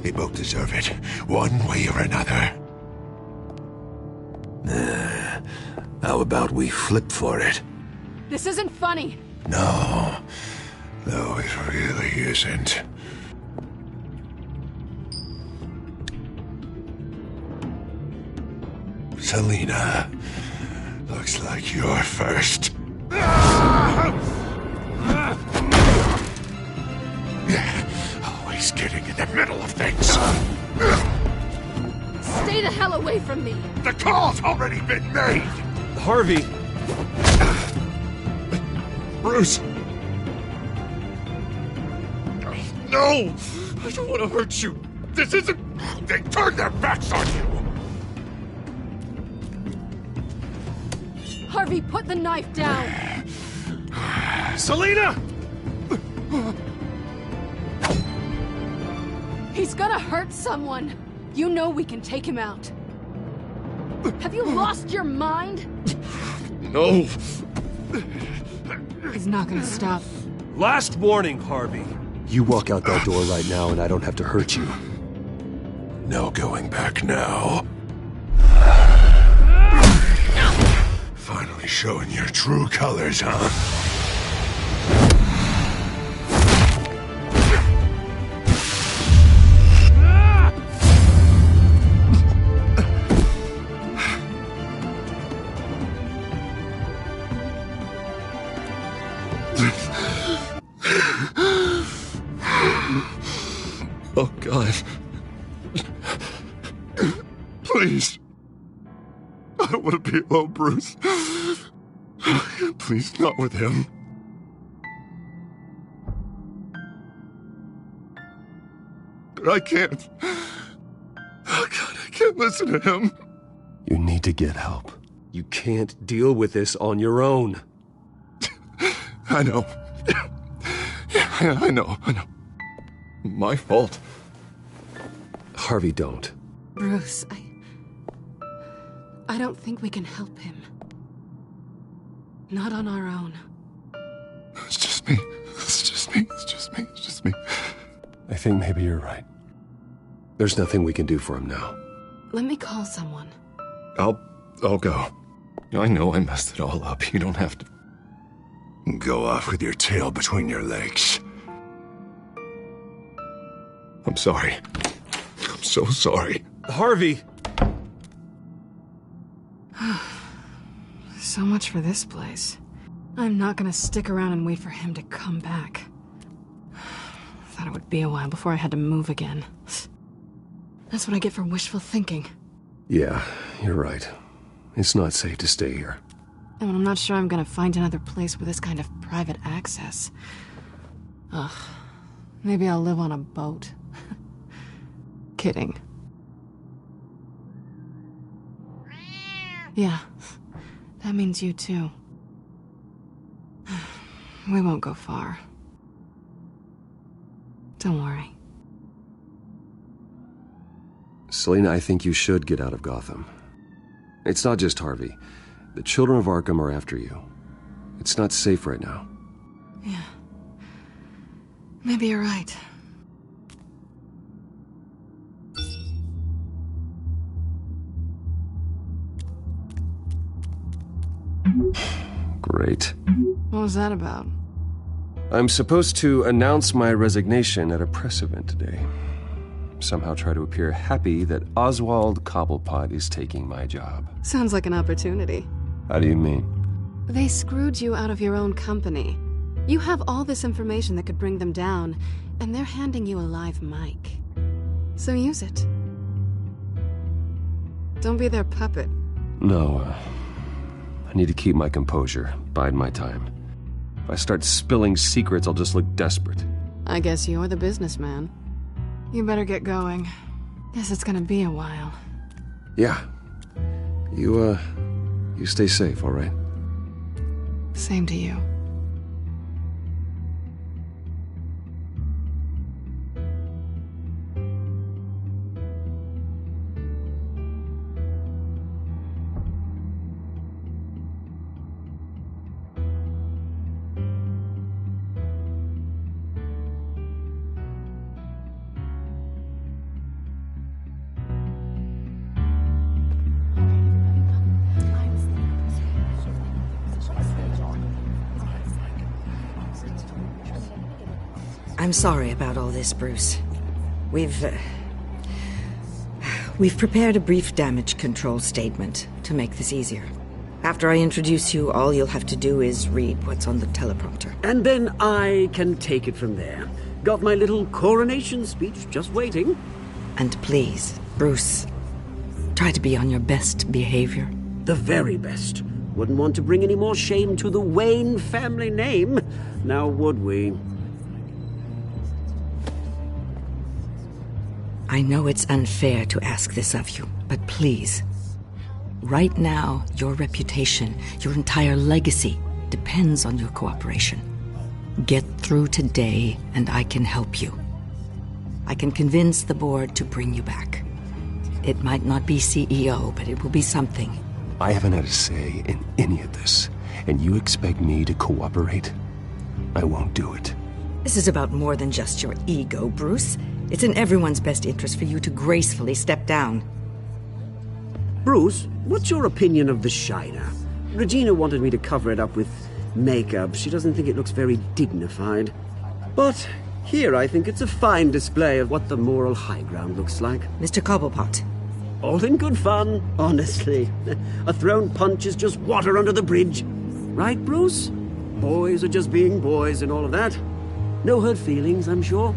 P: They both deserve it, one way or another. How about we flip for it?
F: This isn't funny.
P: No, it really isn't. Selina, looks like you're first. Always getting in the middle of things.
F: Stay the hell away from me.
P: The call's already been made.
A: Harvey.
P: Bruce. No! I don't want to hurt you. This isn't... They turned their backs on you.
F: Harvey, put the knife down.
A: Selina!
F: He's gonna hurt someone. You know we can take him out. Have you lost your mind?
P: No.
F: He's not gonna stop.
A: Last warning, Harvey. You walk out that door right now and I don't have to hurt you.
L: No going back now.
M: Finally showing your true colors, huh?
P: Oh, God. Please. I don't want to be alone, Bruce. Please, not with him. But I can't. Oh, God, I can't listen to him.
A: You need to get help. You can't deal with this on your own.
P: I know. Yeah, I know. My fault.
A: Harvey, don't.
F: Bruce, I don't think we can help him. Not on our own.
P: It's just me.
A: I think maybe you're right. There's nothing we can do for him now.
F: Let me call someone.
K: I'll go. I know I messed it all up. You don't have to...
M: Go off with your tail between your legs.
K: I'm sorry. I'm so sorry.
A: Harvey!
F: So much for this place. I'm not gonna stick around and wait for him to come back. Thought it would be a while before I had to move again. That's what I get for wishful thinking.
A: Yeah, you're right. It's not safe to stay here.
F: And I'm not sure I'm gonna find another place with this kind of private access. Ugh. Maybe I'll live on a boat. Kidding. Yeah. That means you too. We won't go far. Don't worry.
A: Selina, I think you should get out of Gotham. It's not just Harvey. The children of Arkham are after you. It's not safe right now.
F: Yeah. Maybe you're right.
A: Great.
F: What was that about?
A: I'm supposed to announce my resignation at a press event today. Somehow try to appear happy that Oswald Cobblepot is taking my job.
F: Sounds like an opportunity.
A: How do you mean?
F: They screwed you out of your own company. You have all this information that could bring them down, and they're handing you a live mic. So use it. Don't be their puppet.
A: No, I need to keep my composure, bide my time. If I start spilling secrets, I'll just look desperate.
F: I guess you're the businessman. You better get going. Guess it's gonna be a while.
A: Yeah. You stay safe, all right?
F: Same to you.
S: I'm sorry about all this, Bruce. We've prepared a brief damage control statement to make this easier. After I introduce you, all you'll have to do is read what's on the teleprompter.
U: And then I can take it from there. Got my little coronation speech just waiting.
S: And please, Bruce, try to be on your best behavior.
U: The very best. Wouldn't want to bring any more shame to the Wayne family name, now would we?
S: I know it's unfair to ask this of you, but please. Right now, your reputation, your entire legacy, depends on your cooperation. Get through today, and I can help you. I can convince the board to bring you back. It might not be CEO, but it will be something.
A: I haven't had a say in any of this, and you expect me to cooperate? I won't do it.
S: This is about more than just your ego, Bruce. It's in everyone's best interest for you to gracefully step down.
U: Bruce, what's your opinion of the Shiner? Regina wanted me to cover it up with makeup. She doesn't think it looks very dignified. But here I think it's a fine display of what the moral high ground looks like.
S: Mr. Cobblepot.
U: All in good fun, honestly. A thrown punch is just water under the bridge. Right, Bruce? Boys are just being boys and all of that. No hurt feelings, I'm sure.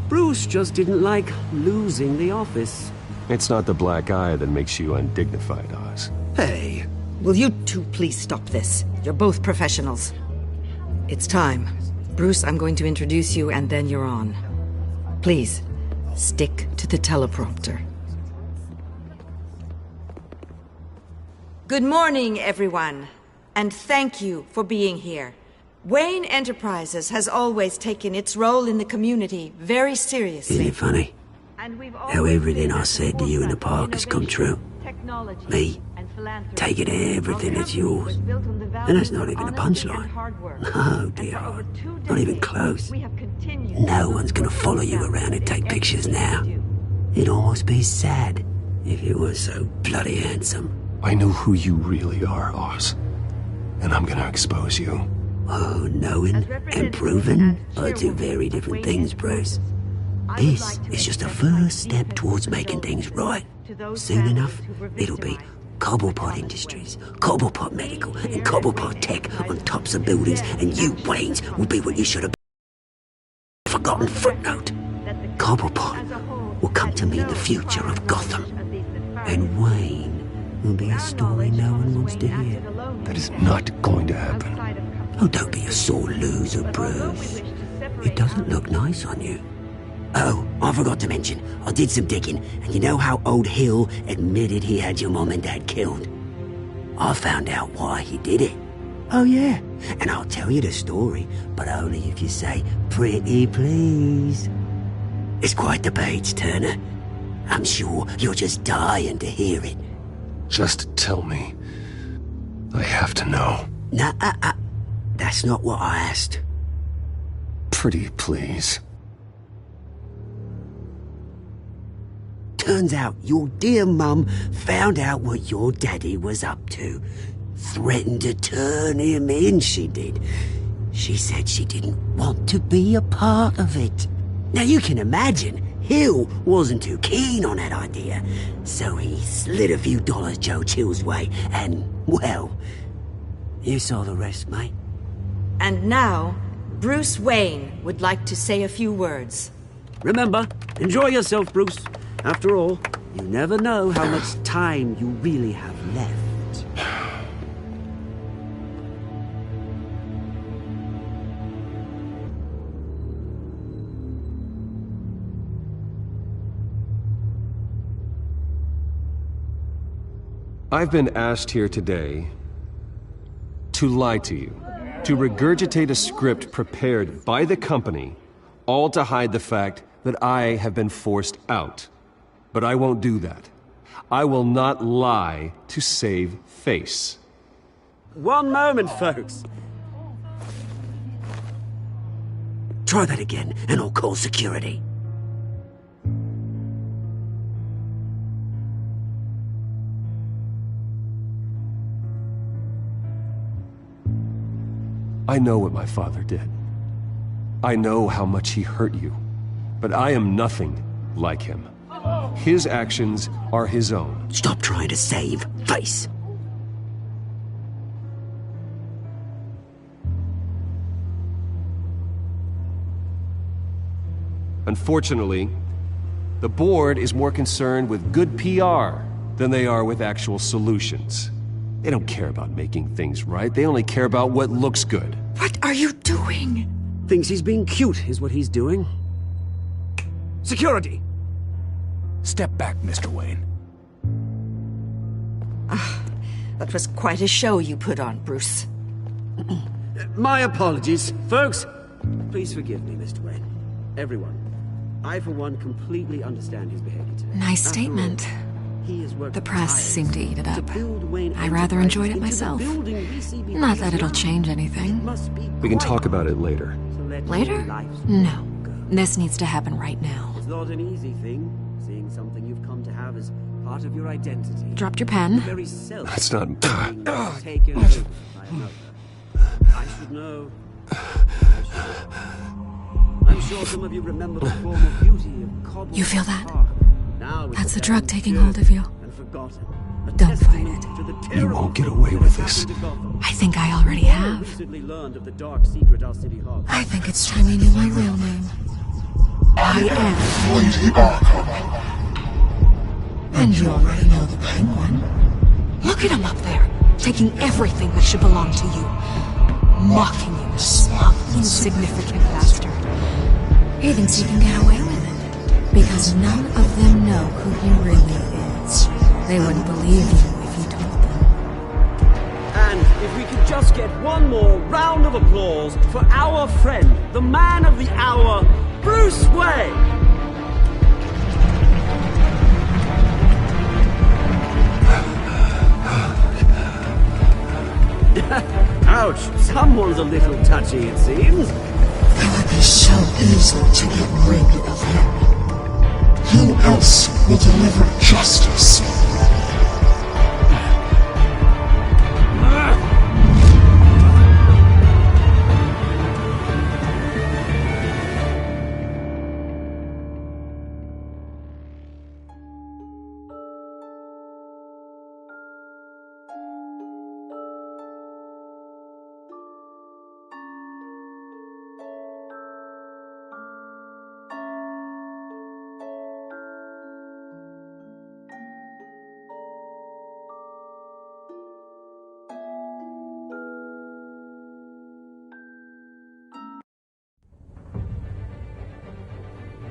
U: Bruce just didn't like losing the office.
A: It's not the black eye that makes you undignified, Oz.
U: Hey.
S: Will you two please stop this? You're both professionals. It's time. Bruce, I'm going to introduce you and then you're on. Please, stick to the teleprompter. Good morning, everyone. And thank you for being here. Wayne Enterprises has always taken its role in the community very seriously.
U: Isn't it funny? How everything I said to you in the park has come true. Me, taking everything as yours. And that's not even a punchline. No, dear heart. Not even close. No one's gonna follow you around and take pictures now. It'd almost be sad if you were so bloody handsome.
A: I know who you really are, Oz. And I'm gonna expose you.
U: Oh, knowing and proving are two very different things, Bruce. This is just a first step towards making things right. Soon enough, it'll be Cobblepot Industries, Cobblepot Medical, and Cobblepot Tech on tops of buildings, and you, Waynes, will be what you should have been. Forgotten footnote. Cobblepot will come to mean the future of Gotham. And Wayne will be a story no one wants to hear.
A: That is not going to happen.
U: Oh, don't be a sore loser, Bruce. It doesn't look nice on you. Oh, I forgot to mention, I did some digging, and you know how old Hill admitted he had your mom and dad killed? I found out why he did it. Oh, yeah, and I'll tell you the story, but only if you say, pretty please. It's quite the page, Turner. I'm sure you're just dying to hear it.
A: Just tell me. I have to know.
U: Nah, that's not what I asked.
A: Pretty please.
U: Turns out your dear mum found out what your daddy was up to. Threatened to turn him in, she did. She said she didn't want to be a part of it. Now you can imagine, Hill wasn't too keen on that idea. So he slid a few dollars Joe Chill's way and, well, you saw the rest, mate.
S: And now, Bruce Wayne would like to say a few words.
U: Remember, enjoy yourself, Bruce. After all, you never know how much time you really have left.
A: I've been asked here today to lie to you, to regurgitate a script prepared by the company, all to hide the fact that I have been forced out. But I won't do that. I will not lie to save face.
U: One moment, folks. Try that again, and I'll call security.
A: I know what my father did. I know how much he hurt you. But I am nothing like him. His actions are his own.
U: Stop trying to save face.
A: Unfortunately, the board is more concerned with good PR than they are with actual solutions. They don't care about making things right. They only care about what looks good.
U: What are you doing? Thinks he's being cute, is what he's doing. Security!
J: Step back, Mr. Wayne.
S: That was quite a show you put on, Bruce.
U: My apologies. Folks, please forgive me, Mr. Wayne. Everyone. I, for one, completely understand his behavior today.
B: Nice statement. The press seemed to eat it up. I rather enjoyed it myself. Not that it'll change anything.
A: We can talk about it later.
B: Later? No. This needs to happen right now.
H: It's not an easy thing, seeing something you've come to have as part of your identity.
B: Dropped your pen.
H: The very self
A: That's not...
H: taken over by another. I should know. I'm sure some of you remember the form of beauty of Cobble.
B: You feel that?
H: Now
B: That's the drug taking hold of you.
H: and forgotten.
B: Don't fight it.
A: You won't get away with this.
B: I think I already have.
H: Recently learned of the dark secret our city harbors.
B: I think it's time you knew my real name. I am
W: Lady Arkham.
B: And you already know the Penguin. Look at him up there, taking everything that should belong to you. Mocking you, smug, insignificant bastard. He thinks he can get away with it. Because none of them know who he really is. They wouldn't believe you if you told them.
H: And if we could just get one more round of applause for our friend, the man of the hour, Bruce Wayne! Ouch, someone's a little touchy, it seems.
U: It would be so easy to get rid of him. Who else will deliver justice?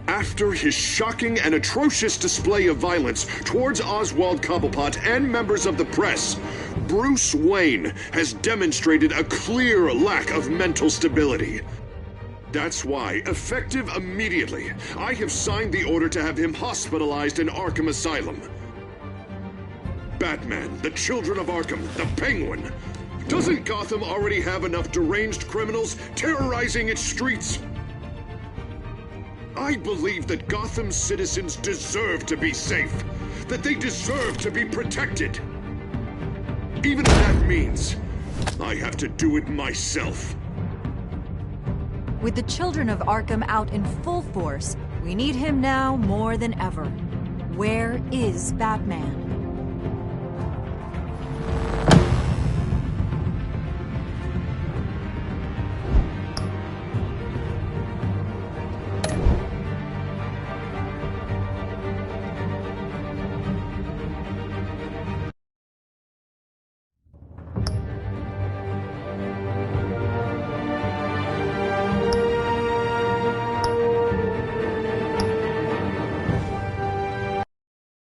G: After his shocking and atrocious display of violence towards Oswald Cobblepot and members of the press, Bruce Wayne has demonstrated a clear lack of mental stability. That's why, effective immediately, I have signed the order to have him hospitalized in Arkham Asylum. Batman, the Children of Arkham, the Penguin. Doesn't Gotham already have enough deranged criminals terrorizing its streets? I believe that Gotham's citizens deserve to be safe, that they deserve to be protected. Even if that means I have to do it myself.
V: With the Children of Arkham out in full force, we need him now more than ever. Where is Batman?